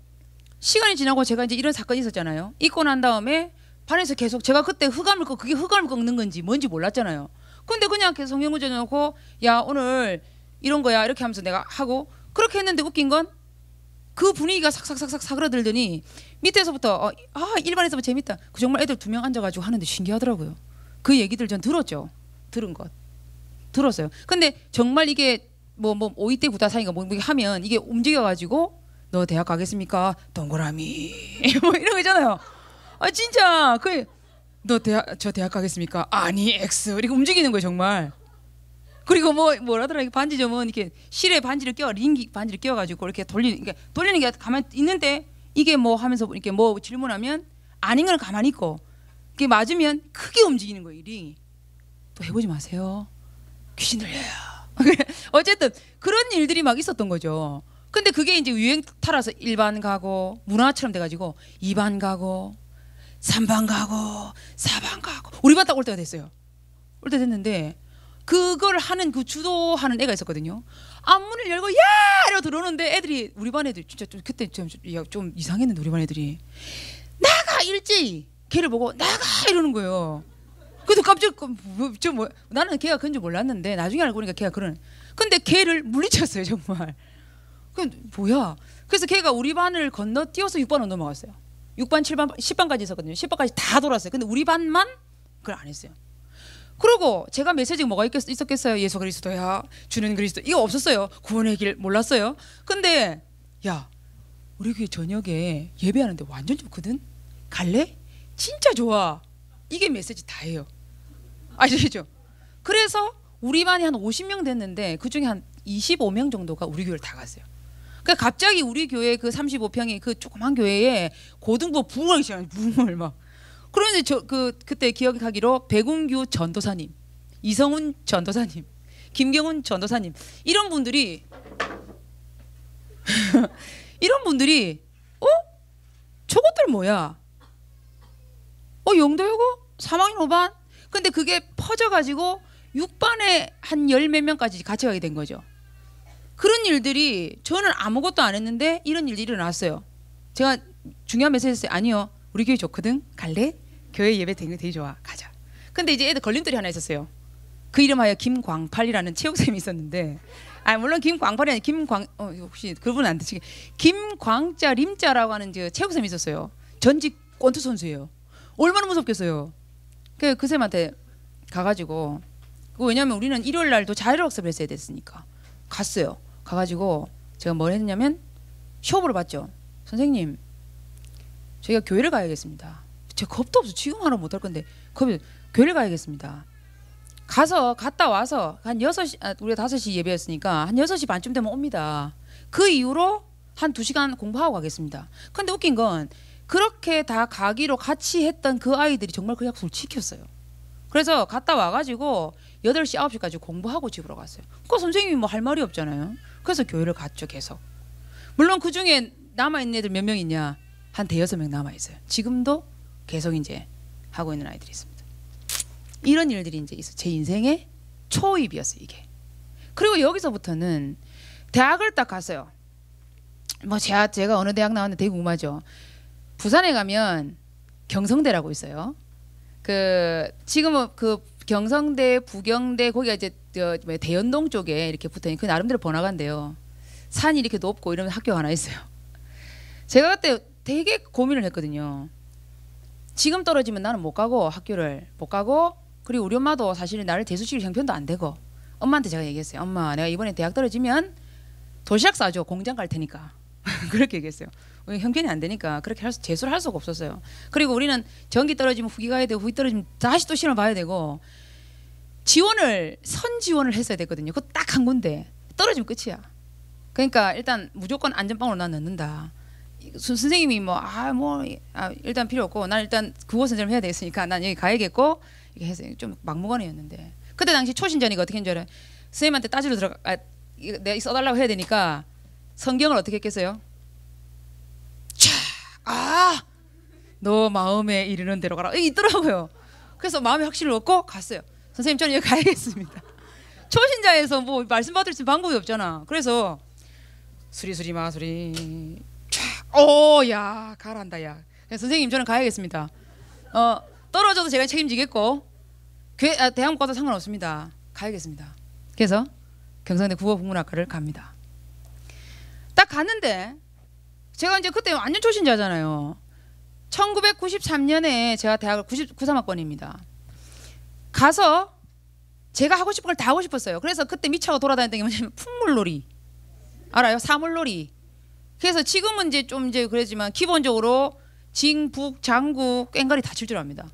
S1: 시간이 지나고 제가 이제 이런 사건이 있었잖아요. 입고 난 다음에 반에서 계속 제가 그때 흑암을 그게 흑암을 꺾는 건지 뭔지 몰랐잖아요. 근데 그냥 계속 성경구절 넣고 야 오늘 이런 거야 이렇게 하면서 내가 하고 그렇게 했는데 웃긴 건 그 분위기가 삭삭삭삭 사그라들더니 밑에서부터 일반에서 재밌다. 그 정말 애들 2명 앉아가지고 하는데 신기하더라고요. 그 얘기들 전 들었죠. 들은 것 들었어요. 근데 정말 이게 뭐 오이때 구다사인가 뭐 하면 이게 움직여가지고 너 대학 가겠습니까? 동그라미 뭐 이런 거 있잖아요. 아 진짜 너 저 대학 가겠습니까? 아니 X 이렇게 움직이는 거예요 정말. 그리고 뭐라더라 이게 반지점은 이렇게 실에 반지를 링기 반지를 끼워가지고 이렇게 돌리는 게 가만히 있는데 이게 뭐 하면서 이렇게 뭐 질문하면 아닌 건 가만히 있고 이게 맞으면 크게 움직이는 거예요 링이. 또 해보지 마세요. 귀신 들려요. 어쨌든 그런 일들이 막 있었던 거죠. 근데 그게 이제 유행 따라서 1반 가고 문화처럼 돼가지고 2반 가고 3반 가고 4반 가고 우리 반 딱 올 때가 됐어요. 올 때 됐는데 그걸 하는 그 주도하는 애가 있었거든요. 앞문을 열고 야! 이러고 들어오는데 애들이 우리 반 애들 진짜 좀 그때 좀 이상했는데 우리 반 애들이 나가 일제히 걔를 보고 나가 이러는 거예요. 그래도 깜짝 나는 걔가 그런 줄 몰랐는데 나중에 알고 보니까 걔가 그런. 근데 걔를 물리쳤어요 정말. 그 뭐야? 그래서 걔가 우리 반을 건너뛰어서 6반으로 넘어갔어요. 6반, 7반, 10반까지 있었거든요. 10반까지 다 돌았어요. 근데 우리 반만 그걸 안 했어요. 그리고 제가 메시지가 뭐가 있었겠어요? 예수 그리스도야 주는 그리스도 이거 없었어요. 구원의 길 몰랐어요. 근데 야 우리 교회 저녁에 예배하는데 완전 좋거든. 갈래? 진짜 좋아. 이게 메시지 다예요. 아시죠? 그래서 우리 반이 한 50명 됐는데 그중에 한 25명 정도가 우리 교회를 다 갔어요. 그러니까 갑자기 우리 교회 그 35평의 그 조그만 교회에 고등부 부흥하기 시작해요. 부흥을 막. 그런데 그때 기억하기로 백운규 전도사님, 이성훈 전도사님, 김경훈 전도사님 이런 분들이 저것들 뭐야? 영도여고 3학년 5반? 근데 그게 퍼져가지고 6반에 한 10몇 명까지 같이 가게 된 거죠. 그런 일들이 저는 아무것도 안 했는데 이런 일들이 일어났어요. 제가 중요한 메시지 했어요. 아니요. 우리 교회 좋거든. 갈래? 교회 예배 되게 좋아. 가자. 근데 이제 애들 걸림돌이 하나 있었어요. 그 이름하여 김광팔이라는 체육쌤이 있었는데 물론 김광팔이 아니라 혹시 그분 안 드시게 김광자 림자라고 하는 체육쌤이 있었어요. 전직 권투 선수예요. 얼마나 무섭겠어요. 그 쌤한테 가가지고 왜냐면 우리는 일요일 날도 자율학습을 했어야 됐으니까 갔어요. 가가지고 제가 뭘 했냐면 시험을 봤죠. 선생님 저희가 교회를 가야겠습니다. 제가 겁도 없어. 지금 하나 못할 건데 교회를 가야겠습니다. 갔다 와서 한 6시 우리가 5시 예배였으니까 한 6시 반쯤 되면 옵니다. 그 이후로 한 2시간 공부하고 가겠습니다. 근데 웃긴 건 그렇게 다 가기로 같이 했던 그 아이들이 정말 그 약속을 지켰어요. 그래서 갔다 와가지고 8시 9시까지 공부하고 집으로 갔어요. 그 선생님이 뭐 할 말이 없잖아요. 그래서 교회를 갔죠. 계속. 물론 그 중에 남아있는 애들 몇 명 있냐 한 5-6명 남아있어요. 지금도 계속 이제 하고 있는 아이들이 있습니다. 이런 일들이 이제 있어요. 제 인생의 초입이었어요 이게. 그리고 여기서부터는 대학을 딱 갔어요. 제가 어느 대학 나왔는데 되게 궁금하죠. 부산에 가면 경성대라고 있어요. 지금은 경성대, 부경대 거기가 이제 대연동 쪽에 이렇게 붙어있는 그 나름대로 번화가인데요. 산이 이렇게 높고 이런 학교가 하나 있어요. 제가 그때 되게 고민을 했거든요. 지금 떨어지면 나는 못 가고 학교를 못 가고 그리고 우리 엄마도 사실 나를 대수시킬 형편도 안 되고 엄마한테 제가 얘기했어요. 엄마 내가 이번에 대학 떨어지면 도시락 싸줘. 공장 갈 테니까. 그렇게 얘기했어요. 형편이 안 되니까 그렇게 재수를 할 수가 없었어요. 그리고 우리는 전기 떨어지면 후기 가야 되고 후기 떨어지면 다시 또 시험을 봐야 되고 선 지원을 했어야 됐거든요. 그거 딱 한 군데 떨어지면 끝이야. 그러니까 일단 무조건 안전빵으로 난 넣는다. 선생님이 일단 필요 없고 난 일단 국어 선생님 해야 되겠으니까 난 여기 가야겠고 이게 해서 좀 막무가내였는데 그때 당시 초신자니까 어떻게 했는 줄 알아요? 선생님한테 따지러 내가 써달라고 해야 되니까 성경을 어떻게 했겠어요? 너 마음에 이르는 대로 가라. 있더라고요. 그래서 마음에 확신을 얻고 갔어요. 선생님 저는 여기 가야겠습니다. 초신자에서 뭐 말씀 받을 수 있는 방법이 없잖아. 그래서 수리수리 마수리 야 가란다 야. 선생님 저는 가야겠습니다. 떨어져도 제가 책임지겠고 대학 가도 상관없습니다. 가야겠습니다. 그래서 경상대 국어국문학과를 갑니다. 딱 갔는데 제가 이제 그때 완전 초신자잖아요. 1993년에 제가 대학을 93학번입니다. 가서 제가 하고 싶은 걸 다 하고 싶었어요. 그래서 그때 미쳐가 돌아다녔던 게 뭐냐면 풍물놀이 알아요? 사물놀이. 그래서 지금은 이제 좀 이제 그러지만 기본적으로 징, 북, 장구, 꽹과리 다 칠 줄 압니다.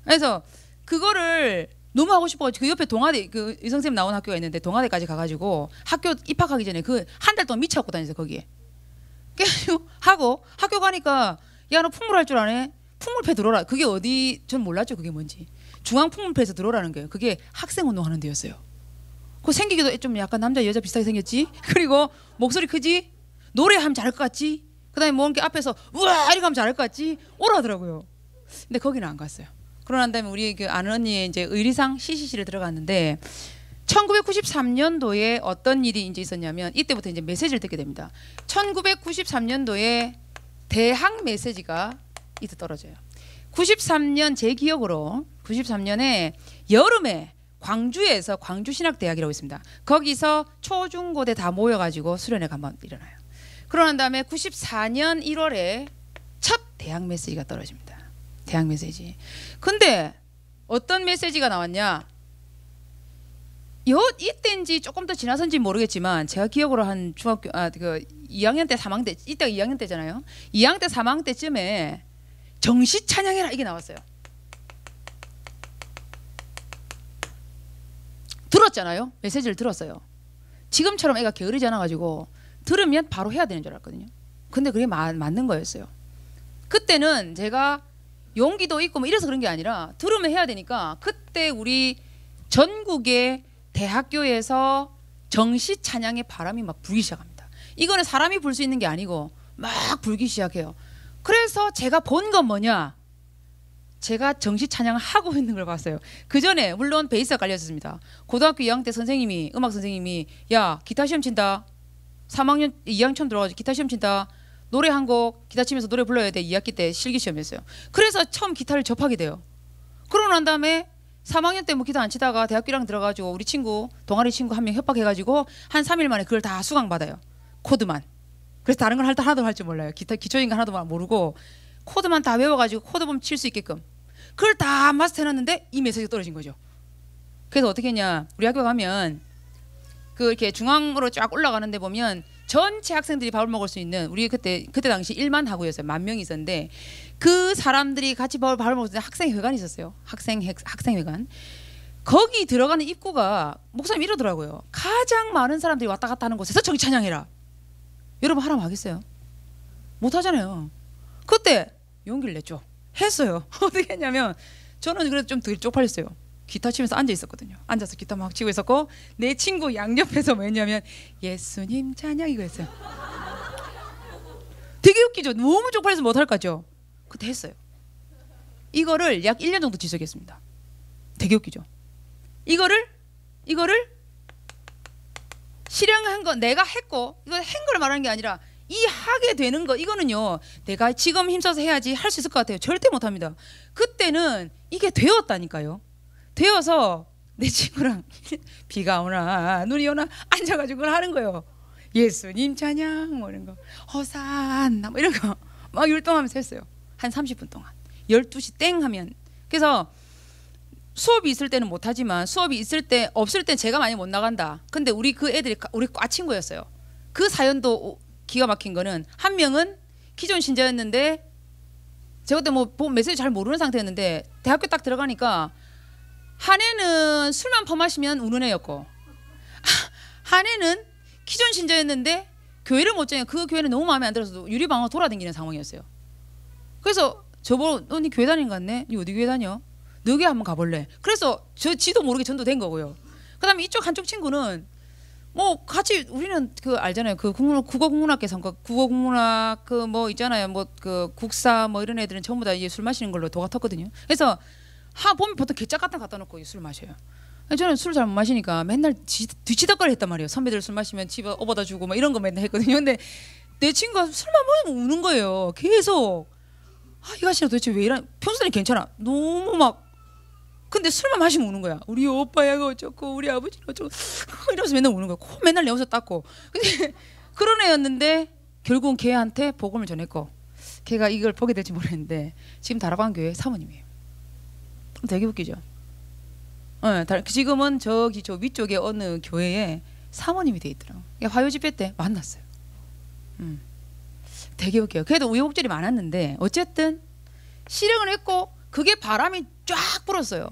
S1: 그래서 그거를 너무 하고 싶어가지고 그 옆에 동아대 그 이성쌤 나온 학교가 있는데 동아대까지 가가지고 학교 입학하기 전에 그 한 달 동안 미쳐갖고 다녔어요 거기에. 그래서 하고 학교 가니까 야 너 풍물 할 줄 아네? 풍물패 들어오라. 그게 어디 전 몰랐죠 그게 뭔지. 중앙풍물패에서 들어오라는 거예요. 그게 학생운동 하는 데였어요. 그 생기기도 좀 약간 남자 여자 비슷하게 생겼지. 그리고 목소리 크지. 노래하면 잘할 것 같지. 그다음에 뭐 이렇게 앞에서 우와 이렇게 하면 잘할 것 같지. 오라더라고요. 근데 거기는 안 갔어요. 그러고 난 다음에 우리 그 아는 언니의 이제 의리상 CCC를 들어갔는데 1993년도에 어떤 일이 이제 있었냐면 이때부터 이제 메시지를 듣게 됩니다. 1993년도에 대학 메시지가 이때 떨어져요. 93년 제 기억으로 93년에 여름에 광주에서 광주신학대학이라고 있습니다. 거기서 초중고대 다 모여가지고 수련회가 한번 일어나요. 그러고 난 다음에 94년 1월에 첫 대학 메시지가 떨어집니다. 대학 메시지. 근데 어떤 메시지가 나왔냐? 이때인지 조금 더 지나선지 모르겠지만 제가 기억으로 한 중학교 그 2학년 때 3학년 때 이때가 2학년 때잖아요. 2학년 때 3학년 때쯤에 정시 찬양해라 이게 나왔어요. 들었잖아요. 메시지를 들었어요. 지금처럼 애가 게으르지 않아가지고 들으면 바로 해야 되는 줄 알았거든요. 근데 그게 맞는 거였어요. 그때는 제가 용기도 있고 뭐 이래서 그런 게 아니라 들으면 해야 되니까 그때 우리 전국의 대학교에서 정시 찬양의 바람이 막 불기 시작합니다. 이거는 사람이 불 수 있는 게 아니고 막 불기 시작해요. 그래서 제가 본 건 뭐냐? 제가 정시 찬양을 하고 있는 걸 봤어요. 그 전에 물론 베이스가 깔렸습니다. 고등학교 2학년 때 선생님이 음악 선생님이 야 기타 시험 친다. 3학년 2학년 처음 들어가지고 기타 시험 친다. 노래 한 곡 기타 치면서 노래 불러야 돼. 2학기 때 실기 시험이었어요. 그래서 처음 기타를 접하게 돼요. 그러고 난 다음에 3학년 때 뭐 기타 안 치다가 대학교 1학년 들어가지고 우리 친구 동아리 친구 한 명 협박해가지고 한 3일 만에 그걸 다 수강 받아요. 코드만. 그래서 다른 걸 하나도 할 줄 몰라요. 기타 기초인가 하나도 모르고 코드만 다 외워가지고 코드만 칠 수 있게끔 그걸 다 마스터해놨는데 이 메시지가 떨어진 거죠. 그래서 어떻게 했냐? 우리 학교 가면 그 이렇게 중앙으로 쫙 올라가는데 보면 전체 학생들이 밥을 먹을 수 있는 우리 그때 당시 1만 학우였어요. 10,000명이 있었는데 그 사람들이 같이 밥을 먹을 때 학생회관이 있었어요. 학생회관. 거기 들어가는 입구가 목사님 이러더라고요. 가장 많은 사람들이 왔다 갔다 하는 곳에서 정시 찬양해라. 여러분 하라면 하겠어요? 못 하잖아요. 그때 용기를 냈죠. 했어요. 어떻게 했냐면 저는 그래도 좀 덜 쪽팔렸어요. 기타 치면서 앉아 있었거든요. 앉아서 기타 막 치고 있었고 내 친구 양옆에서 뭐 했냐면 예수님 찬양 이거 했어요. 되게 웃기죠. 너무 쪽팔려서 못할 거죠. 그때 했어요. 이거를 약 1년 정도 지속했습니다. 되게 웃기죠. 이거를 실행한 거 내가 했고 이거 한 걸 말하는 게 아니라 이 하게 되는 거 이거는요 내가 지금 힘써서 해야지 할 수 있을 것 같아요. 절대 못합니다. 그때는 이게 되었다니까요. 되어서 내 친구랑 비가 오나 눈이 오나 앉아가지고 그걸 하는 거예요. 예수님 찬양 뭐 이런 거 호산나 뭐 이런 거 막 율동하면서 했어요. 한 30분 동안 12시 땡 하면. 그래서 수업이 있을 때는 못하지만 수업이 있을 때 없을 때 제가 많이 못 나간다. 근데 우리 그 애들이 우리 과 친구였어요. 그 사연도 기가 막힌 거는 한 명은 기존 신자였는데 제가 그때 뭐 메시지 잘 모르는 상태였는데 대학교 딱 들어가니까 한 애는 술만 퍼마시면 우는 애였고 한 애는 기존 신자였는데 교회를 못 다녀요. 그 교회는 너무 마음에 안 들어서 유리방어 돌아다니는 상황이었어요. 그래서 저보고 언니 교회 다니는 거 같네. 니 어디 교회 다녀? 너기 한번 가볼래? 그래서 지도 모르게 전도된 거고요. 그다음에 이쪽 한쪽 친구는 뭐 같이 우리는 그 알잖아요. 그 국어국문학계 선거 국어국문학 그 뭐 있잖아요. 뭐 그 국사 뭐 이런 애들은 전부 다 이제 술 마시는 걸로 도가 텄거든요. 그래서 보면 보통 개짝 같은 거 갖다 놓고 술 마셔요. 저는 술 잘 못 마시니까 맨날 뒤치덕거리 했단 말이에요. 선배들 술 마시면 집에 업어다 주고 막 이런 거 맨날 했거든요. 근데 내 친구가 술만 먹으면 우는 거예요. 계속. 이 아저씨는 도대체 왜 이런, 평소에는 괜찮아. 너무 막, 근데 술만 마시면 우는 거야. 우리 오빠야 어쩌고 우리 아버지는 어쩌고 이러면서 맨날 우는 거야. 코 맨날 내 옷을 닦고. 근데 그런 애였는데 결국은 걔한테 복음을 전했고, 걔가 이걸 보게 될지 모르겠는데 지금 다락방 교회 사모님이에요. 되게 웃기죠. 지금은 저기 저 위쪽에 어느 교회에 사모님이 돼 있더라고. 화요 집회 때 만났어요. 되게 웃겨요. 그래도 우여곡절이 많았는데 어쨌든 실행을 했고 그게 바람이 쫙 불었어요.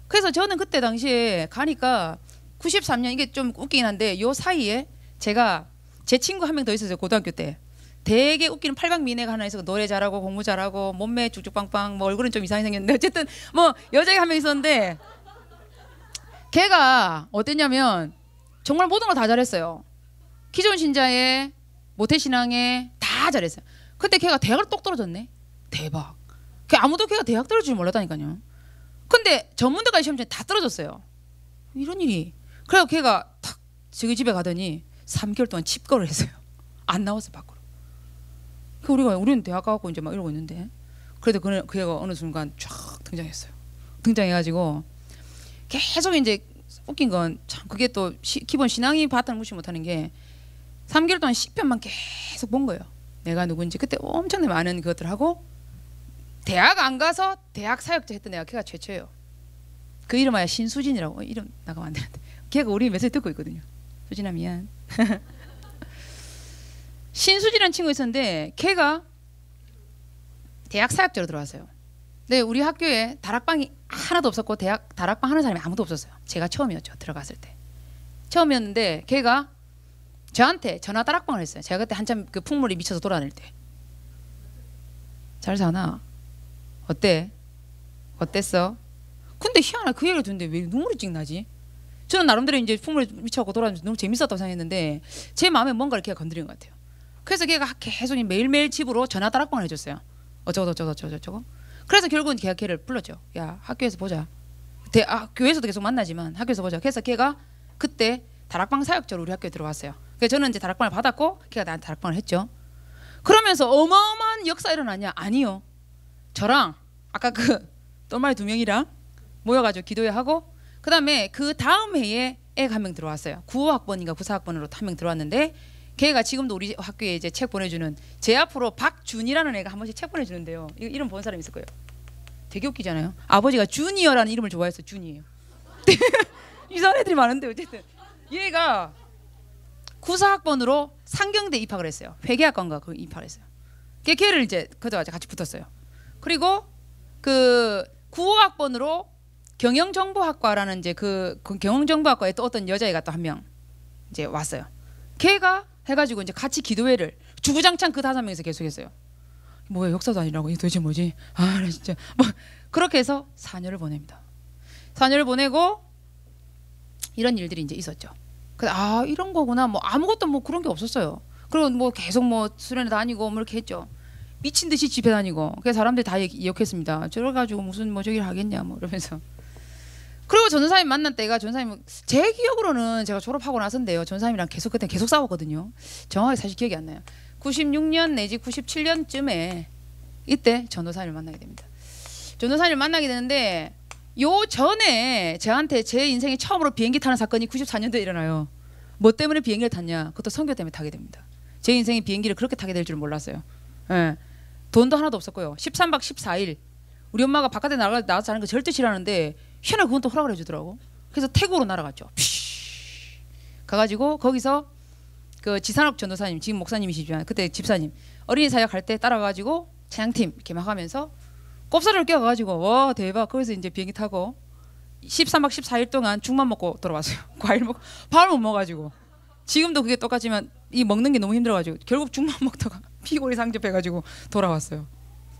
S1: 그래서 저는 그때 당시에 가니까 93년, 이게 좀 웃기긴 한데 요 사이에 제가 제 친구 한 명 더 있었어요. 고등학교 때. 되게 웃기는 팔방미네가 하나 있어. 노래 잘하고 공부 잘하고 몸매 쭉쭉빵빵, 뭐 얼굴은 좀 이상하게 생겼는데 어쨌든 뭐 여자애가 한 명 있었는데 걔가 어땠냐면 정말 모든 걸 다 잘했어요. 기존 신자에 모태신앙에 다 잘했어요. 근데 걔가 대학을 똑 떨어졌네. 대박. 아무도 걔가 대학 떨어질 줄 몰랐다니까요. 근데 전문대까지 시험 전에 다 떨어졌어요. 이런 일이. 그래서 걔가 탁 저기 집에 가더니 3개월 동안 칩거를 했어요. 안 나왔어 밖으로. 우리는 대학 가고 이제 막 이러고 있는데, 그래도 그 애가 어느 순간 쫙 등장했어요. 등장해가지고 계속 이제 웃긴 건 참 그게 또 기본 신앙이 바탕을 무시 못하는 게 3개월 동안 시편만 계속 본 거예요. 내가 누군지. 그때 엄청나게 많은 것들 하고 대학 안 가서 대학 사역자 했던 애가 걔가 최초예요. 그 이름하여 신수진이라고. 이름 나가면 안 되는데 걔가 우리 메시지 듣고 있거든요. 수진아 미안. 신수진이라는 친구 있었는데 걔가 대학 사역자로 들어왔어요. 근데 우리 학교에 다락방이 하나도 없었고 다락방 하는 사람이 아무도 없었어요. 제가 처음이었죠. 들어갔을 때 처음이었는데 걔가 저한테 전화 다락방을 했어요. 제가 그때 한참 그 풍물이 미쳐서 돌아다닐 때. 잘 사나? 어때? 어땠어? 근데 희한하게 그 얘기를 듣는데 왜 눈물이 찍 나지? 저는 나름대로 이제 풍물이 미쳐갖고 돌아다니면서 너무 재밌었다고 생각했는데 제 마음에 뭔가를 걔가 건드린 것 같아요. 그래서 걔가 계속 매일매일 집으로 전화 다락방을 해줬어요. 어쩌고. 그래서 결국은 걔를 불렀죠. 야, 학교에서 보자. 교회에서도 계속 만나지만 학교에서 보자. 그래서 걔가 그때 다락방 사역자로 우리 학교에 들어왔어요. 그래서 저는 이제 다락방을 받았고 걔가 나한테 다락방을 했죠. 그러면서 어마어마한 역사 일어나냐? 아니요. 저랑 아까 그 똘마리 2명이랑 모여가지고 기도회 하고, 그 다음에 그 다음 해에 애가 한 명 들어왔어요. 95학번인가 94학번으로 한 명 들어왔는데 걔가 지금도 우리 학교에 이제 책 보내주는, 제 앞으로 박준이라는 애가 한 번씩 책 보내주는데요. 이름 본 사람 있을 거예요. 되게 웃기잖아요. 아버지가 주니어라는 이름을 좋아해서 준이에요. 이상한 애들이 많은데 어쨌든 얘가 94학번으로 상경대 입학을 했어요. 회계학과인가 그 입학을 했어요. 걔를 이제 그저 같이 붙었어요. 그리고 그 95학번으로 경영정보학과라는 이제 그 경영정보학과에 또 어떤 여자애가 또 한 명 이제 왔어요. 걔가 해가지고 이제 같이 기도회를 주구장창 그 5명이서 계속했어요. 뭐야, 역사도 아니라고 이게 도대체 뭐지? 나 진짜 뭐 그렇게 해서 4년을 보냅니다. 4년을 보내고 이런 일들이 이제 있었죠. 그래서 이런 거구나. 뭐 아무것도 뭐 그런 게 없었어요. 그리고 뭐 계속 뭐 수련회 다니고 뭐 이렇게 했죠. 미친 듯이 집에 다니고. 그래서 사람들이 다 욕했습니다. 저래가지고 무슨 뭐 저기를 하겠냐 뭐 이러면서. 그리고 전도사님 만난 때가, 전도사님 제 기억으로는 제가 졸업하고 나서인데요. 전도사님이랑 그때 계속 싸웠거든요. 정확하게 사실 기억이 안 나요. 96년 내지 97년쯤에 이때 전도사님을 만나게 됩니다. 전도사님을 만나게 되는데 요 전에 저한테 제 인생에 처음으로 비행기 타는 사건이 94년도에 일어나요. 뭐 때문에 비행기를 탔냐? 그것도 선교 때문에 타게 됩니다. 제 인생에 비행기를 그렇게 타게 될 줄 몰랐어요. 예. 돈도 하나도 없었고요. 13박 14일 우리 엄마가 바깥에 나가서 자는 거 절대 싫어하는데 희한하게 그건 또 허락을 해주더라고. 그래서 태국으로 날아갔죠. 가가지고 거기서 그 지산옥 전도사님, 지금 목사님이시지만 그때 집사님 어린이 사역 할 때 따라가가지고 찬양팀 이렇게 막 하면서 꼽사리를 껴가지고 와 대박. 거기서 이제 비행기 타고 13박 14일 동안 죽만 먹고 돌아왔어요. 과일 먹고 밥을 못 먹어가지고. 지금도 그게 똑같지만 이 먹는 게 너무 힘들어가지고 결국 죽만 먹다가 피골이 상접해가지고 돌아왔어요.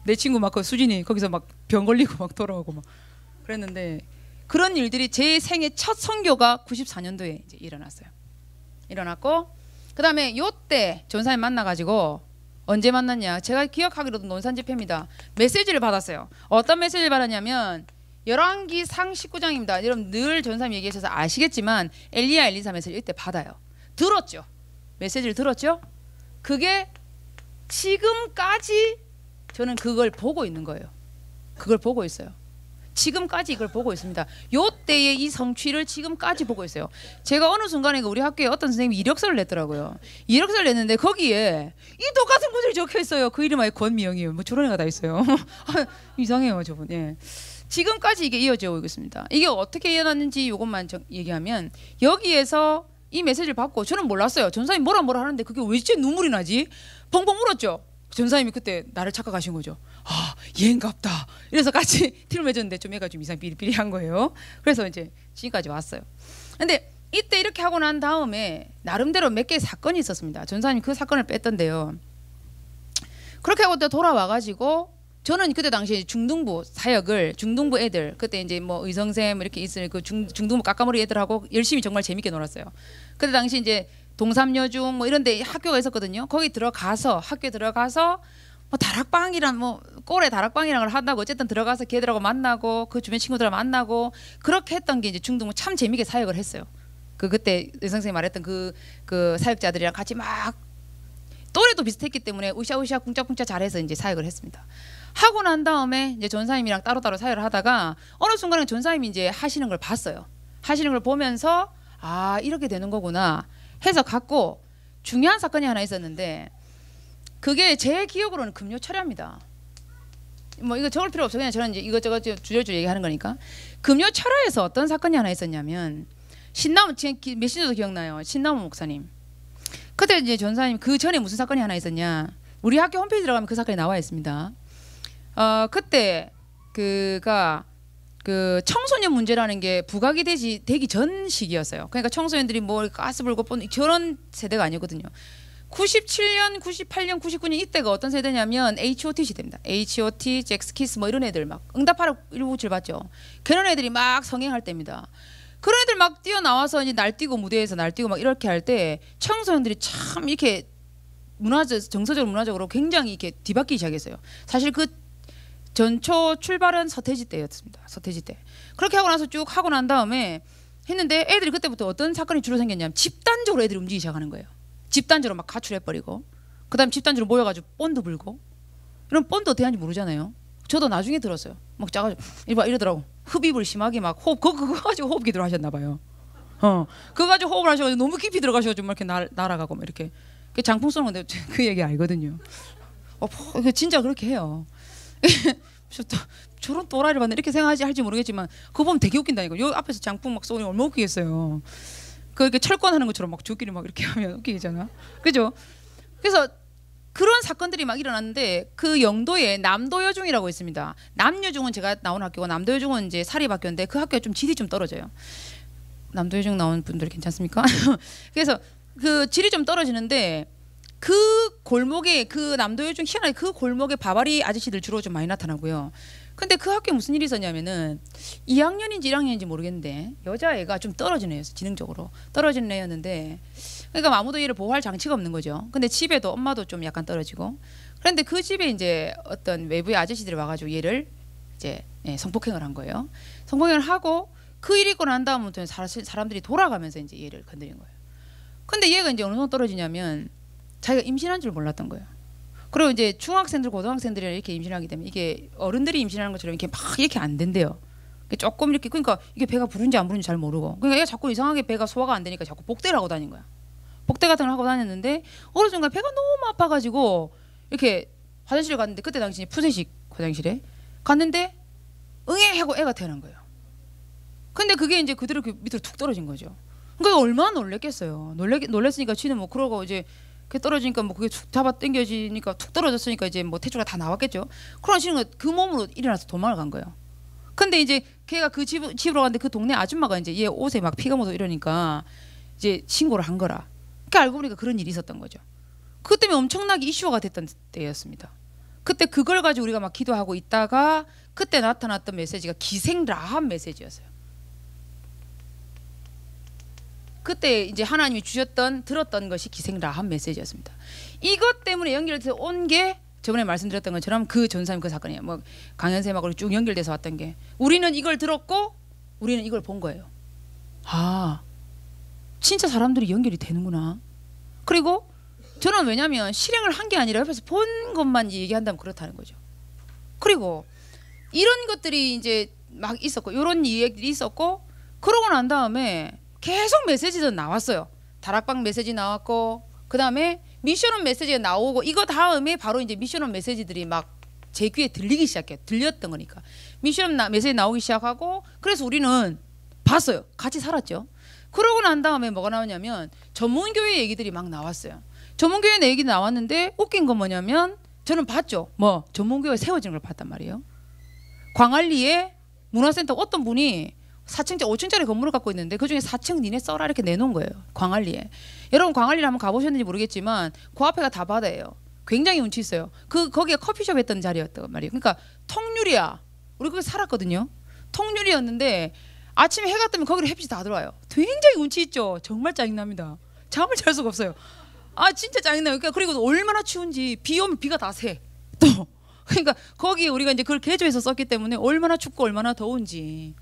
S1: 내 친구 막 그 수진이 거기서 막 병 걸리고 막 돌아오고 막 그랬는데, 그런 일들이 제 생애 첫 선교가 94년도에 이제 일어났고, 그 다음에 요때 전사님 만나가지고 언제 만났냐? 제가 기억하기로도 논산 집회입니다. 메시지를 받았어요. 어떤 메시지를 받았냐면 열왕기상 19장입니다. 여러분 늘 전사님 얘기하셔서 아시겠지만 엘리야 엘리사 메시지를 이때 받아요. 들었죠. 메시지를 들었죠. 그게 지금까지 저는 그걸 보고 있는 거예요. 그걸 보고 있어요. 지금까지 이걸 보고 있습니다. 요 때의 이 성취를 지금까지 보고 있어요. 제가 어느 순간에 우리 학교에 어떤 선생님이 이력서를 냈더라고요. 이력서를 냈는데 거기에 이 똑같은 구절이 적혀 있어요. 그 이름이 권미영이에요. 뭐 저런 애가 다 있어요. 이상해요, 저분. 예. 지금까지 이게 이어져 오고 있습니다. 이게 어떻게 이어났는지 이것만 얘기하면 여기에서 이 메시지를 받고 저는 몰랐어요. 전사님 뭐라 하는데 그게 왜 진짜 눈물이 나지? 펑펑 울었죠. 전사님이 그때 나를 착각하신 거죠. 아, 얘인갑다. 이래서 같이 팀을 맺었는데 좀 얘가 좀 이상 삐리삐리한 거예요. 그래서 이제 지금까지 왔어요. 근데 이때 이렇게 하고 난 다음에 나름대로 몇 개의 사건이 있었습니다. 전사님 그 사건을 뺐던데요. 그렇게 하고 또 돌아와가지고 저는 그때 당시에 중등부 사역을 중등부 애들 그때 이제 뭐 의성샘 이렇게 있을 그 중등부 깎아머리 애들하고 열심히 정말 재밌게 놀았어요. 그때 당시 이제 동삼여중 뭐 이런데 학교가 있었거든요. 거기 들어가서 학교에 들어가서 뭐 다락방이란 뭐 꼴에 다락방이란 걸 한다고 어쨌든 들어가서 걔들하고 만나고 그 주변 친구들하고 만나고 그렇게 했던 게 이제 중등부 참 재밌게 사역을 했어요. 그때 의성쌤이 말했던 그 사역자들이랑 같이 막 또래도 비슷했기 때문에 으쌰으쌰 쿵짝쿵짝 잘해서 이제 사역을 했습니다. 하고 난 다음에 이제 전사님이랑 따로따로 사역을 하다가 어느 순간에 전사님이 이제 하시는 걸 봤어요. 하시는 걸 보면서 아 이렇게 되는 거구나 해서 갖고 중요한 사건이 하나 있었는데 그게 제 기억으로는 금요철야입니다. 뭐 이거 적을 필요 없어요. 그냥 저는 이제 이것저것 주저주저 얘기하는 거니까. 금요철야에서 어떤 사건이 하나 있었냐면 신나무 메시지도 기억나요. 신나무 목사님. 그때 이제 전사님 그 전에 무슨 사건이 하나 있었냐. 우리 학교 홈페이지 들어가면 그 사건이 나와 있습니다. 그때 그가 그 청소년 문제라는 게 부각이 되기 전 시기였어요. 그러니까 청소년들이 뭐 가스 불고 저런 세대가 아니거든요. 97년, 98년, 99년 이때가 어떤 세대냐면 H.O.T 시대입니다. H.O.T, 잭스키스 뭐 이런 애들 막 응답하라 197 봤죠. 그런 애들이 막 성행할 때입니다. 그런 애들 막 뛰어나와서 이제 날뛰고 무대에서 날뛰고 막 이렇게 할 때 청소년들이 참 이렇게 정서적으로 문화적으로 굉장히 이렇게 뒤바뀌기 시작했어요. 사실 그 전초 출발은 서태지 때였습니다. 서태지 때. 그렇게 하고 나서 쭉 하고 난 다음에 했는데 애들이 그때부터 어떤 사건이 주로 생겼냐면 집단적으로 애들이 움직이기 시작하는 거예요. 집단적으로 막 가출해버리고 그 다음 집단적으로 모여가지고 본드 불고 이런 본드 어떻게 하는지 모르잖아요. 저도 나중에 들었어요. 막 짜가지고 이러더라고. 흡입을 심하게 막 호흡 그거 가지고 호흡기들 하셨나 봐요. 그거 가지고 호흡을 하셔가지고 너무 깊이 들어가셔가지고 막 이렇게 날아가고 막 이렇게 그 장풍 쏘는 건데 그 얘기 알거든요. 진짜 그렇게 해요. 저런 또라이를 봤는데 이렇게 생각하지 할지 모르겠지만 그거 보면 되게 웃긴다니까. 요 앞에서 장풍 막 쏘니 얼마나 웃기겠어요. 그렇게 철권하는 것처럼 막 저끼리 막 이렇게 하면 웃기잖아. 그죠? 그래서 그런 사건들이 막 일어났는데 그 영도에 남도여중이라고 있습니다. 남여중은 제가 나온 학교고 남도여중은 이제 사립학교인데 그 학교가 좀 질이 좀 떨어져요. 남도여중 나온 분들 괜찮습니까? 그래서 그 질이 좀 떨어지는데 그 골목에 그 남도여중 희한하게 그 골목에 바바리 아저씨들 주로 좀 많이 나타나고요. 근데 그 학교에 무슨 일이 있었냐면은 2학년인지 1학년인지 모르겠는데 여자애가 좀 떨어지는 애였어. 지능적으로 떨어지는 애였는데 그러니까 아무도 얘를 보호할 장치가 없는 거죠. 근데 집에도 엄마도 좀 약간 떨어지고 그런데 그 집에 이제 어떤 외부의 아저씨들이 와가지고 얘를 이제 성폭행을 한 거예요. 성폭행을 하고 그 일이 있고 난 다음부터는 사람들이 돌아가면서 이제 얘를 건드린 거예요. 근데 얘가 이제 어느 정도 떨어지냐면 자기가 임신한 줄 몰랐던 거예요. 그리고 이제 중학생들, 고등학생들이 이렇게 임신하게 되면 이게 어른들이 임신하는 것처럼 이렇게 막 이렇게 안 된대요. 조금 이렇게 그러니까 이게 배가 부른지 안 부른지 잘 모르고 그러니까 얘가 자꾸 이상하게 배가 소화가 안 되니까 자꾸 복대를 하고 다닌 거야. 복대 같은 걸 하고 다녔는데 어느 순간 배가 너무 아파가지고 이렇게 화장실에 갔는데 그때 당시 푸세식 화장실에 갔는데 응애 하고 애가 태어난 거예요. 근데 그게 이제 그대로 그 밑으로 툭 떨어진 거죠. 그러니까 얼마나 놀랬겠어요. 놀랬으니까 지는 뭐 그러고 이제 떨어지니까 뭐 그게 툭 잡아 당겨지니까 툭 떨어졌으니까 이제 뭐 태주가 다 나왔겠죠. 그러나 지는 그 몸으로 일어나서 도망을 간 거예요. 근데 이제 걔가 그 집으로 갔는데 그 동네 아줌마가 이제 얘 옷에 막 피가 묻어 이러니까 이제 신고를 한 거라. 그 알고 보니까 그런 일이 있었던 거죠. 그것 때문에 엄청나게 이슈화가 됐던 때였습니다. 그때 그걸 가지고 우리가 막 기도하고 있다가 그때 나타났던 메시지가 기생 라합 메시지였어요. 그때 이제 하나님이 들었던 것이 기생 라합 메시지였습니다. 이것 때문에 연결돼서 온 게 저번에 말씀드렸던 것처럼 그 전사님 그 사건이에요. 뭐 강현쌤하고 쭉 연결돼서 왔던 게 우리는 이걸 들었고 우리는 이걸 본 거예요. 아, 진짜 사람들이 연결이 되는구나. 그리고 저는 왜냐하면 실행을 한 게 아니라 옆에서 본 것만 얘기한다면 그렇다는 거죠. 그리고 이런 것들이 이제 막 있었고 이런 이야기들이 있었고 그러고 난 다음에 계속 메시지도 나왔어요. 다락방 메시지 나왔고 그 다음에 미션업 메시지가 나오고 이거 다음에 바로 이제 미션업 메시지들이 막 제 귀에 들리기 시작해요. 들렸던 거니까 미션업 메시지 나오기 시작하고 그래서 우리는 봤어요. 같이 살았죠. 그러고 난 다음에 뭐가 나오냐면 전문교회 얘기들이 막 나왔어요. 전문교회 얘기 나왔는데 웃긴 건 뭐냐면 저는 봤죠. 뭐 전문교회 세워지는 걸 봤단 말이에요. 광안리에 문화센터 어떤 분이 4층짜리 5층짜리 건물을 갖고 있는데 그중에 4층 니네 써라 이렇게 내놓은 거예요. 광안리에. 여러분 광안리를 한번 가보셨는지 모르겠지만 그 앞에가 다 바다예요. 굉장히 운치 있어요. 거기가 커피숍 했던 자리였단 말이에요. 그러니까 통유리야. 우리 거기 살았거든요. 통유리였는데 아침에 해가 뜨면 거기로 햇빛이 다 들어와요. 굉장히 운치 있죠. 정말 짜증납니다. 잠을 잘 수가 없어요. 아 진짜 짜증나요. 그러니까 그리고 얼마나 추운지 비 오면 비가 다 새. 또 그러니까 거기 우리가 이제 그걸 개조해서 썼기 때문에 얼마나 춥고 얼마나 더운지.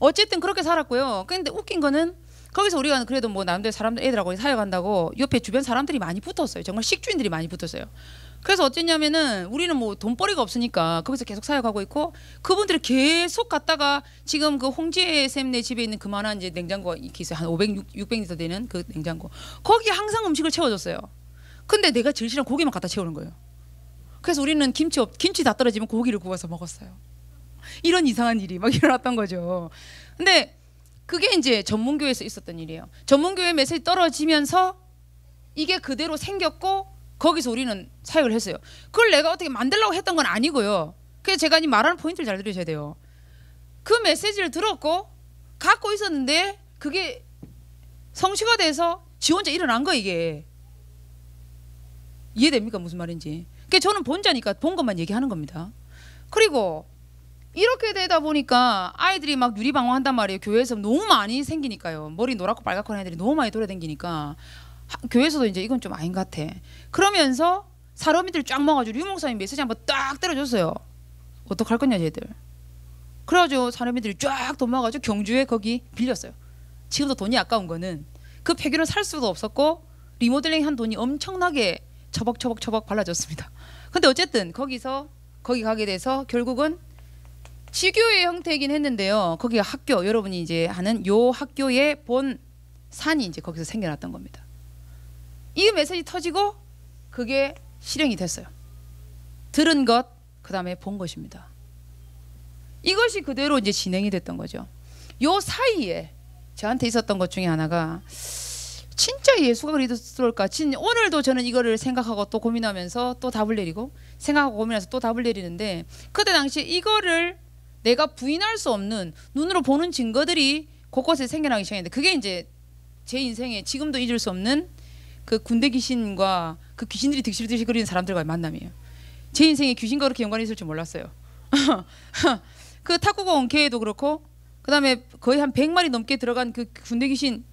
S1: 어쨌든 그렇게 살았고요. 근데 웃긴 거는 거기서 우리가 그래도 뭐 남들 사람들 애들하고 사역한다고 옆에 주변 사람들이 많이 붙었어요. 정말 식주인들이 많이 붙었어요. 그래서 어쨌냐면은 우리는 뭐 돈벌이가 없으니까 거기서 계속 사역하고 있고 그분들이 계속 갔다가 지금 그 홍지혜 쌤네 집에 있는 그만한 이제 냉장고 이렇게 있어요. 한 500, 600리터 되는 그 냉장고. 거기에 항상 음식을 채워줬어요. 근데 내가 제일 싫은 고기만 갖다 채우는 거예요. 그래서 우리는 김치 다 떨어지면 고기를 구워서 먹었어요. 이런 이상한 일이 막 일어났던 거죠. 근데 그게 이제 전문교회에서 있었던 일이에요. 전문교회 메시지 떨어지면서 이게 그대로 생겼고 거기서 우리는 사역을 했어요. 그걸 내가 어떻게 만들려고 했던 건 아니고요. 그래서 제가 이 말하는 포인트를 잘 들으셔야 돼요. 그 메시지를 들었고 갖고 있었는데 그게 성취가 돼서 지 혼자 일어난 거 이게. 이해됩니까? 무슨 말인지. 그러니까 저는 본자니까 본 것만 얘기하는 겁니다. 그리고 이렇게 되다 보니까 아이들이 막 유리방황한단 말이에요. 교회에서 너무 많이 생기니까요. 머리 노랗고 빨갛고 하는 애들이 너무 많이 돌아다니니까 교회에서도 이제 이건 좀 아닌 것 같아. 그러면서 사람들이 쫙 모아가지고 유목사님 메시지 한번 딱 때려줬어요. 어떡할 거냐 쟤들. 그래가지고 사람들이 쫙 돈 모아가지고 경주에 거기 빌렸어요. 지금도 돈이 아까운 거는 그 폐교는 살 수도 없었고 리모델링 한 돈이 엄청나게 처벅처벅 발라졌습니다. 근데 어쨌든 거기 가게 돼서 결국은 지교의 형태이긴 했는데요. 거기가 학교, 여러분이 이제 하는 요 학교의 본 산이 이제 거기서 생겨났던 겁니다. 이 메시지 터지고 그게 실행이 됐어요. 들은 것, 그 다음에 본 것입니다. 이것이 그대로 이제 진행이 됐던 거죠. 요 사이에 저한테 있었던 것 중에 하나가 진짜 예수가 그리스도일까? 오늘도 저는 이거를 생각하고 또 고민하면서 또 답을 내리고 생각하고 고민해서 또 답을 내리는데 그때 당시 이거를 내가 부인할 수 없는 눈으로 보는 증거들이 곳곳에 생겨나기 시작했는데 그게 이제 제 인생에 지금도 잊을 수 없는 그 군대 귀신과 그 귀신들이 득실득실 거리는 사람들과의 만남이에요. 제 인생에 귀신과 그렇게 연관이 있을 줄 몰랐어요. 그 탁구공 걔도 그렇고 그 다음에 거의 한 100마리 넘게 들어간 그 군대 귀신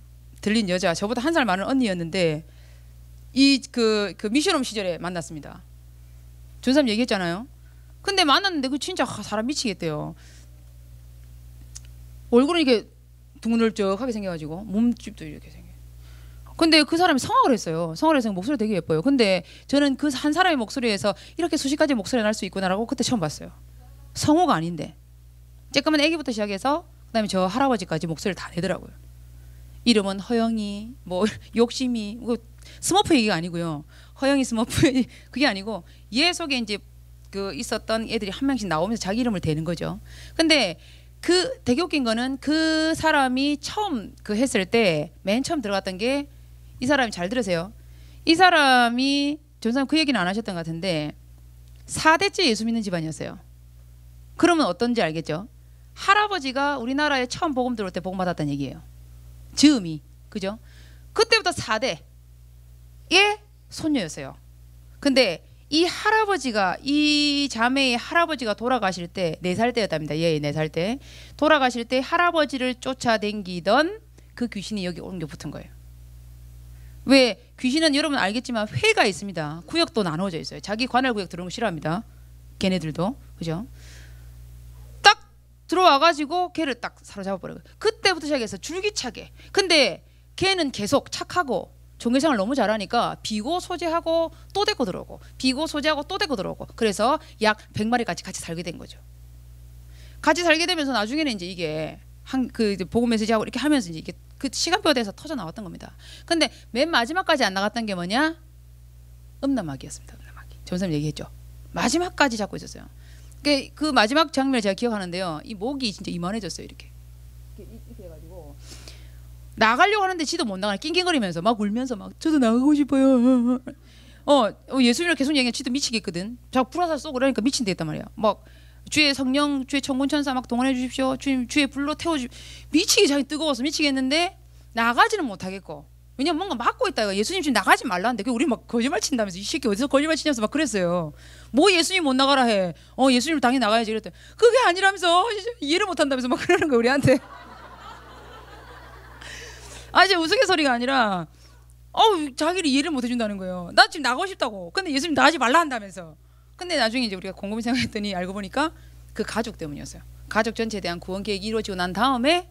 S1: 들린 여자 저보다 한 살 많은 언니였는데 이 그 미션홈 시절에 만났습니다. 전사님 얘기했잖아요. 근데 만났는데 그 진짜 사람 미치겠대요. 얼굴은 이렇게 둥글적하게 생겨가지고 몸집도 이렇게 생겨. 근데 그 사람이 성악을 했어요. 성악을 해서 목소리가 되게 예뻐요. 근데 저는 그 한 사람의 목소리에서 이렇게 수십 가지 목소리가 날 수 있구나라고 그때 처음 봤어요. 성우가 아닌데 쬐끄만 애기부터 시작해서 그다음에 저 할아버지까지 목소리를 다 내더라고요. 이름은 허영이, 뭐 욕심이, 뭐 스머프 얘기가 아니고요. 허영이 스머프 그게 아니고 얘 속에 이제 그 있었던 애들이 한 명씩 나오면서 자기 이름을 대는 거죠. 근데 그 되게 웃긴 거는 그 사람이 처음 그 했을 때 맨 처음 들어갔던 게 이 사람이 잘 들으세요. 이 사람이 전사님 그 얘기는 안 하셨던 것 같은데 4대째 예수 믿는 집안이었어요. 그러면 어떤지 알겠죠? 할아버지가 우리나라에 처음 복음 들어올 때 복음 받았다는 얘기예요. 즈음이 그죠? 그때부터 4대의 손녀였어요. 근데 이 할아버지가 이 자매의 할아버지가 돌아가실 때 4살 때였답니다. 얘 4살 때 돌아가실 때 할아버지를 쫓아다니던 그 귀신이 여기 옮겨 붙은 거예요. 왜 귀신은 여러분 알겠지만 회가 있습니다. 구역도 나눠져 있어요. 자기 관할 구역 들어오는 거 싫어합니다. 걔네들도. 그죠? 딱 들어와가지고 걔를 딱 사로잡아 버려요. 그때부터 시작해서 줄기차게. 근데 걔는 계속 착하고 종교생활 너무 잘하니까 비고 소재하고 또 데리고 들어오고 비고 소재하고 또 데리고 들어오고 그래서 약 100마리까지 같이 살게 된 거죠. 같이 살게 되면서 나중에는 이제 이게 그 보고 메시지하고 이렇게 하면서 이제 이게 그 시간표가 돼서 터져 나왔던 겁니다. 근데 맨 마지막까지 안 나갔던 게 뭐냐? 음란마귀였습니다. 음란마귀. 전선생님 얘기했죠. 마지막까지 잡고 있었어요. 그 마지막 장면을 제가 기억하는데요. 이 목이 진짜 이만해졌어요. 이렇게 해가지고 나가려고 하는데 지도 못 나가네. 낑낑거리면서 막 울면서 막 저도 나가고 싶어요. 예수님을 계속 얘기하면 지도 미치겠거든. 자꾸 불화살 쏘고 그러니까 미친데 했단 말이야. 막 주의 성령, 주의 천군천사 막 동원해 주십시오. 주의 불로 태워주. 미치게 자기 뜨거워서 미치겠는데 나가지는 못하겠고. 왜냐면 뭔가 막고 있다. 예수님 지금 나가지 말라는데 우리 막 거짓말 친다면서 이 새끼 어디서 거짓말 치냐면서 막 그랬어요. 뭐 예수님 못 나가라 해. 예수님 당연히 나가야지 이랬더니 그게 아니라면서 이해를 못한다면서 막 그러는 거야 우리한테. 이제 우스갯소리가 아니라 자기를 이해를 못 해준다는 거예요. 나 지금 나가고 싶다고. 근데 예수님 나가지 말라 한다면서. 근데 나중에 이제 우리가 곰곰이 생각했더니 알고 보니까 그 가족 때문이었어요. 가족 전체에 대한 구원 계획이 이루어지고 난 다음에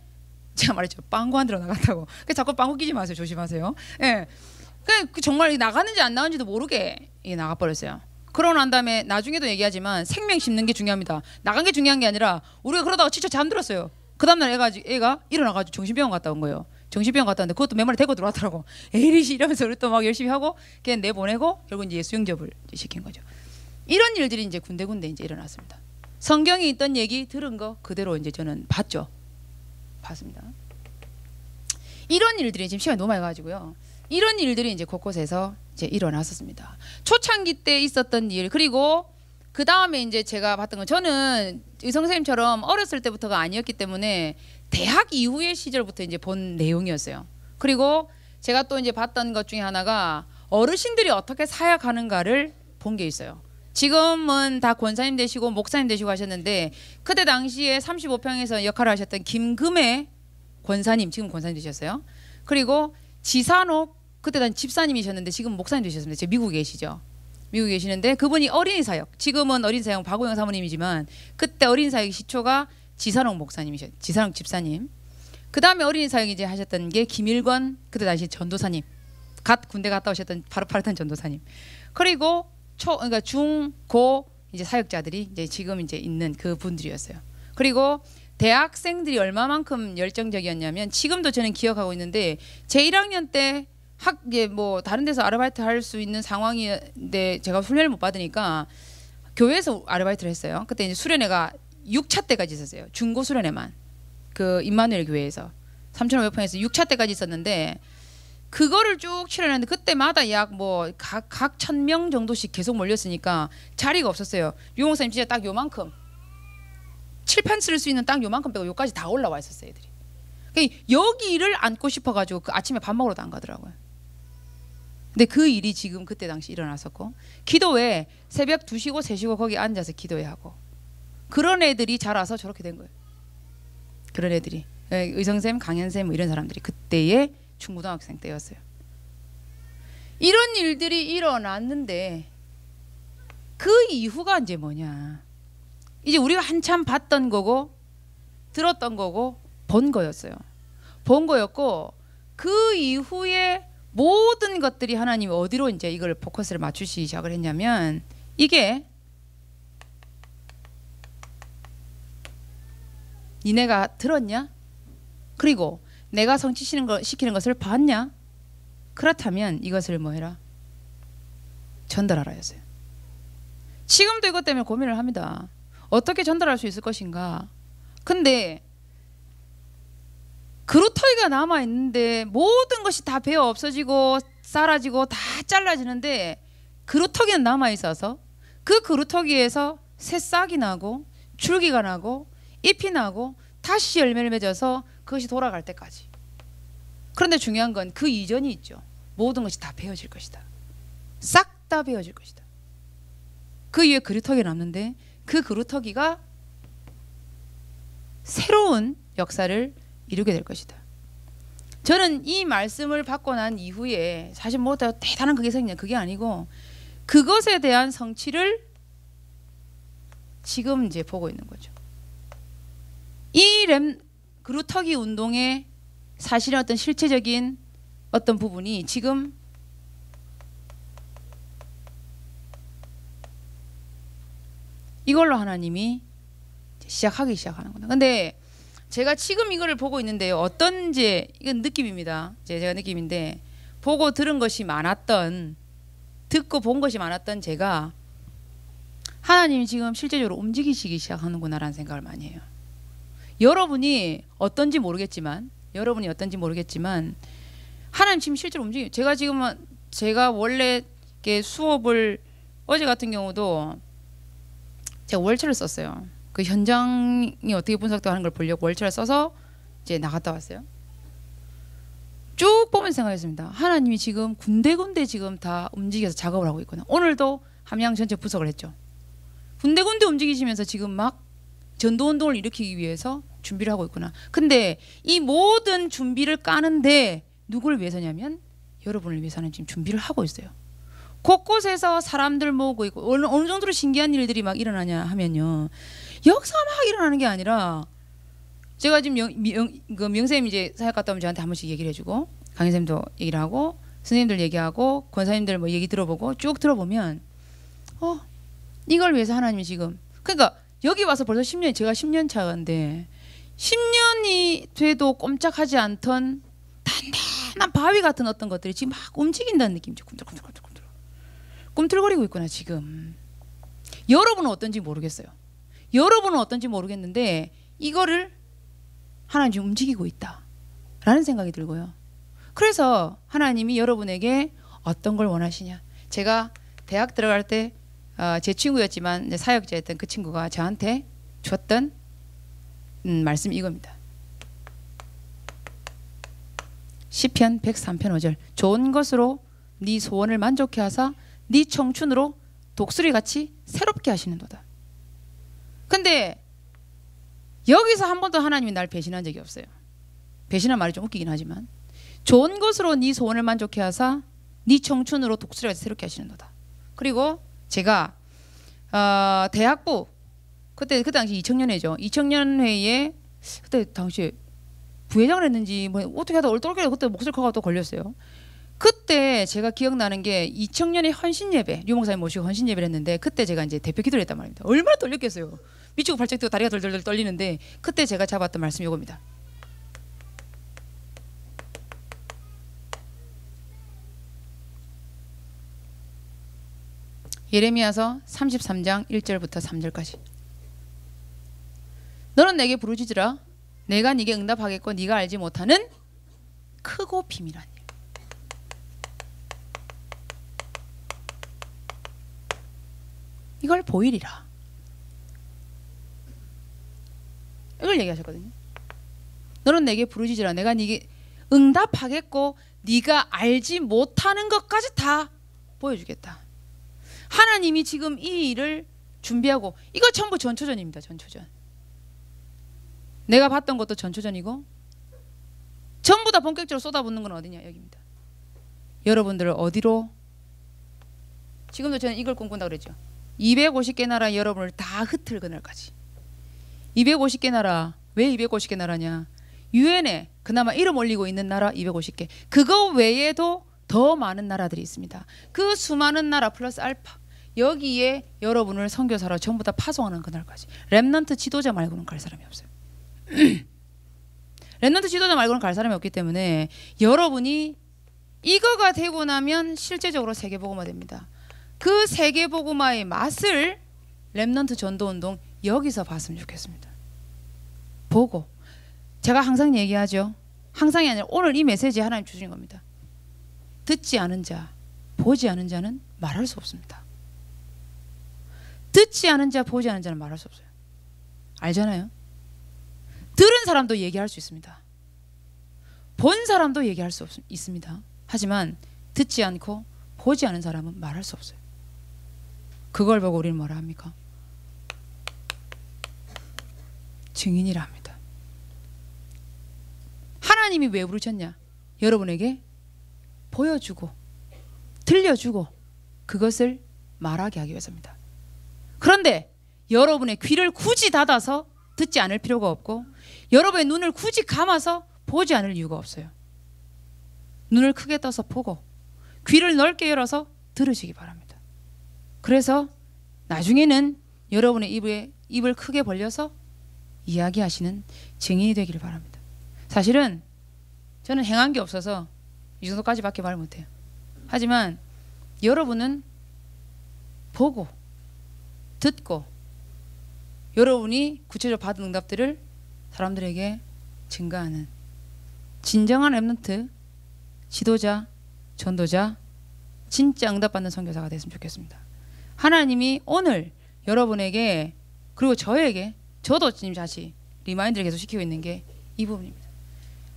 S1: 제가 말했죠. 빵구 안 들어 나갔다고. 자꾸 빵구 끼지 마세요. 조심하세요. 예. 그 정말 나가는지 안 나가는지도 모르게 나가버렸어요. 그러고 난 다음에 나중에도 얘기하지만 생명 씹는 게 중요합니다. 나간 게 중요한 게 아니라 우리가 그러다가 진짜 잠들었어요. 그 다음날 애가 일어나가지고 정신병원 갔다 온 거예요. 정신병원 갔다 왔는데 그것도 몇 마리 데리고 들어왔더라고. 에이리시 이러면서 우리 또 막 열심히 하고 걔 내보내고 결국 이제 수영접을 시킨 거죠. 이런 일들이 이제 군데군데 이제 일어났습니다. 성경에 있던 얘기 들은 거 그대로 이제 저는 봤죠. 봤습니다. 이런 일들이 지금 시간이 너무 많이 가지고요. 이런 일들이 이제 곳곳에서 이제 일어났었습니다. 초창기 때 있었던 일 그리고 그 다음에 이제 제가 봤던 건 저는 의성 선생님처럼 어렸을 때부터가 아니었기 때문에 대학 이후의 시절부터 이제 본 내용이었어요. 그리고 제가 또 이제 봤던 것 중에 하나가 어르신들이 어떻게 사역하는가를 본 게 있어요. 지금은 다 권사님 되시고 목사님 되시고 하셨는데 그때 당시에 35평에서 역할을 하셨던 김금애 권사님 지금 권사님 되셨어요. 그리고 지산옥 그때 단 집사님이셨는데 지금 목사님 되셨습니다. 지금 미국에 계시죠. 미국에 계시는데 그분이 어린이 사역 지금은 어린이 사역 박우영 사모님이지만 그때 어린이 사역 시초가 지산옥 목사님이셨 지산옥 집사님. 그 다음에 어린이 사역 이제 하셨던 게 김일권 그때 당시 전도사님 갓 군대 갔다 오셨던 파릇파릇한 전도사님. 그리고 그러니까 중, 고 이제 사역자들이 이제 지금 이제 있는 그 분들이었어요. 그리고 대학생들이 얼마만큼 열정적이었냐면 지금도 저는 기억하고 있는데 제 1학년 때 뭐 다른 데서 아르바이트 할 수 있는 상황인데 제가 훈련을 못 받으니까 교회에서 아르바이트를 했어요. 그때 이제 수련회가 6차 때까지 있었어요. 중고 수련회만 그 임마누엘 교회에서 3,500평에서 6차 때까지 있었는데 그거를 쭉 치러냈는데 그때마다 약 뭐 각 1,000명 정도씩 계속 몰렸으니까 자리가 없었어요. 유목사님 진짜 딱 요만큼 칠판 쓸 수 있는 딱 요만큼 빼고 요까지 다 올라와 있었어요 애들이. 그러니까 여기를 앉고 싶어가지고 그 아침에 밥 먹으러도 안 가더라고요. 근데 그 일이 지금 그때 당시 일어났었고 기도회 새벽 2시고 3시고 거기 앉아서 기도회 하고 그런 애들이 자라서 저렇게 된 거예요. 그런 애들이 의성쌤 강현쌤 뭐 이런 사람들이 그때의 중고등학생 때였어요. 이런 일들이 일어났는데 그 이후가 이제 뭐냐 이제 우리가 한참 봤던 거고 들었던 거고 본 거였어요. 본 거였고 그 이후에 모든 것들이 하나님이 어디로 이제 이걸 포커스를 맞추시기 시작을 했냐면 이게 니네가 들었냐? 그리고 내가 시키는 것을 봤냐? 그렇다면 이것을 뭐 해라? 전달하라였어요. 지금도 이것 때문에 고민을 합니다. 어떻게 전달할 수 있을 것인가? 근데 그루터기가 남아있는데 모든 것이 다 베어 없어지고 사라지고 다 잘라지는데 그루터기는 남아있어서 그 그루터기에서 새싹이 나고 줄기가 나고 잎이 나고 다시 열매를 맺어서 그것이 돌아갈 때까지. 그런데 중요한 건 그 이전이 있죠. 모든 것이 다 베어질 것이다. 싹 다 베어질 것이다. 그 위에 그루터기가 남는데 그 그루터기가 새로운 역사를 이루게 될 것이다. 저는 이 말씀을 받고 난 이후에 사실 뭐 대단한 그게 생기냐 그게 아니고 그것에 대한 성취를 지금 이제 보고 있는 거죠. 이 그루터기 운동의 사실은 어떤 실체적인 어떤 부분이 지금 이걸로 하나님이 시작하는구나. 근데 제가 지금 이거를 보고 있는데요. 어떤 이건 느낌입니다. 제가 느낌인데 보고 들은 것이 많았던 듣고 본 것이 많았던 제가 하나님이 지금 실제적으로 움직이시기 시작하는구나라는 생각을 많이 해요. 여러분이 어떤지 모르겠지만 하나님 지금 실제로 움직여요. 제가 원래 수업을 어제 같은 경우도 제가 월초를 썼어요. 그 현장이 어떻게 분석되고 하는 걸 보려고 월초를 써서 이제 나갔다 왔어요. 쭉 보면서 생각했습니다. 하나님이 지금 군데군데 지금 다 움직여서 작업을 하고 있구나. 오늘도 함양 전체 분석을 했죠. 군데군데 움직이시면서 지금 막 전도운동을 일으키기 위해서 준비를 하고 있구나. 근데 이 모든 준비를 까는데 누구를 위해서냐면 여러분을 위해서는 지금 준비를 하고 있어요. 곳곳에서 사람들 모으고 있고 어느 정도로 신기한 일들이 막 일어나냐 하면요. 역사가 막 일어나는 게 아니라 제가 지금 명쌤이 이제 사역 갔다 오면 저한테 한 번씩 얘기를 해주고 강의쌤도 얘기를 하고 선생님들 얘기하고 권사님들 뭐 얘기 들어보고 쭉 들어보면 이걸 위해서 하나님이 지금 그러니까 여기 와서 벌써 10년 제가 10년 차인데 10년이 돼도 꼼짝하지 않던 단단한 바위 같은 어떤 것들이 지금 막 움직인다는 느낌이죠. 꿈틀거리고 있구나 지금. 여러분은 어떤지 모르겠어요. 여러분은 어떤지 모르겠는데 이거를 하나님 지금 움직이고 있다라는 생각이 들고요. 그래서 하나님이 여러분에게 어떤 걸 원하시냐. 제가 대학 들어갈 때 제 친구였지만 사역자였던 그 친구가 저한테 줬던 말씀이 이겁니다. 시편 103편 5절 좋은 것으로 네 소원을 만족해 하사 네 청춘으로 독수리같이 새롭게 하시는도다. 근데 여기서 한 번도 하나님이 날 배신한 적이 없어요. 배신한 말이 좀 웃기긴 하지만 좋은 것으로 네 소원을 만족해 하사 네 청춘으로 독수리같이 새롭게 하시는도다. 그리고 제가 대학부 그때 당시 2000년회죠. 2000년회에 그때 당시에 부회장을 했는지 뭐 어떻게 하다 얼떨결에 그때 목소리 커가 또 걸렸어요. 그때 제가 기억나는 게 2000년에 헌신예배 류목사님 모시고 헌신예배를 했는데 그때 제가 이제 대표 기도를 했단 말입니다. 얼마나 떨렸겠어요. 미치고 발작 뛰고 다리가 덜덜덜 떨리는데 그때 제가 잡았던 말씀이 이겁니다. 예레미야서 33장 1절부터 3절까지 너는 내게 부르짖으라 내가 네게 응답하겠고 네가 알지 못하는 크고 비밀한 일. 이걸 보이리라. 이걸 얘기하셨거든요. 너는 내게 부르짖으라 내가 네게 응답하겠고 네가 알지 못하는 것까지 다 보여주겠다. 하나님이 지금 이 일을 준비하고 이거 전부 전초전입니다. 전초전. 내가 봤던 것도 전초전이고 전부 다 본격적으로 쏟아붓는 건 어디냐 여기입니다. 여러분들을 어디로 지금도 저는 이걸 꿈꾼다고 그랬죠. 250개 나라 여러분을 다 흩을 그날까지. 250개 나라. 왜 250개 나라냐. 유엔에 그나마 이름 올리고 있는 나라 250개. 그거 외에도 더 많은 나라들이 있습니다. 그 수많은 나라 플러스 알파. 여기에 여러분을 선교사로 전부 다 파송하는 그날까지. 렘넌트 지도자 말고는 갈 사람이 없어요. 렘넌트 지도자 말고는 갈 사람이 없기 때문에 여러분이 이거가 되고 나면 실제적으로 세계복음화 됩니다. 그 세계복음화의 맛을 렘넌트 전도운동 여기서 봤으면 좋겠습니다. 보고 제가 항상 얘기하죠. 항상이 아니라 오늘 이 메시지에 하나님 주신 겁니다. 듣지 않은 자, 보지 않은 자는 말할 수 없습니다. 듣지 않은 자, 보지 않은 자는 말할 수 없어요. 알잖아요. 들은 사람도 얘기할 수 있습니다. 본 사람도 얘기할 수 있습니다. 하지만 듣지 않고 보지 않은 사람은 말할 수 없어요. 그걸 보고 우리는 뭐라 합니까? 증인이라 합니다. 하나님이 왜 부르셨냐? 여러분에게 보여주고 들려주고 그것을 말하게 하기 위해서입니다. 그런데 여러분의 귀를 굳이 닫아서 듣지 않을 필요가 없고 여러분의 눈을 굳이 감아서 보지 않을 이유가 없어요. 눈을 크게 떠서 보고 귀를 넓게 열어서 들으시기 바랍니다. 그래서 나중에는 여러분의 입을 크게 벌려서 이야기하시는 증인이 되기를 바랍니다. 사실은 저는 행한 게 없어서 이 정도까지밖에 말 못해요. 하지만 여러분은 보고 듣고 여러분이 구체적으로 받은 응답들을 사람들에게 증가하는 진정한 렘넌트 지도자, 전도자, 진짜 응답받는 선교사가 됐으면 좋겠습니다. 하나님이 오늘 여러분에게 그리고 저에게 저도 지금 다시 리마인드를 계속 시키고 있는 게 이 부분입니다.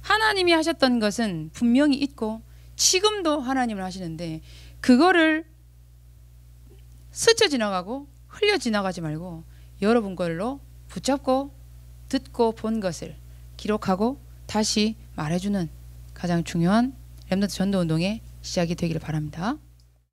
S1: 하나님이 하셨던 것은 분명히 있고 지금도 하나님을 하시는데 그거를 스쳐 지나가고 흘려 지나가지 말고 여러분 걸로 붙잡고 듣고 본 것을 기록하고 다시 말해주는 가장 중요한 렘넌트 전도운동의 시작이 되기를 바랍니다.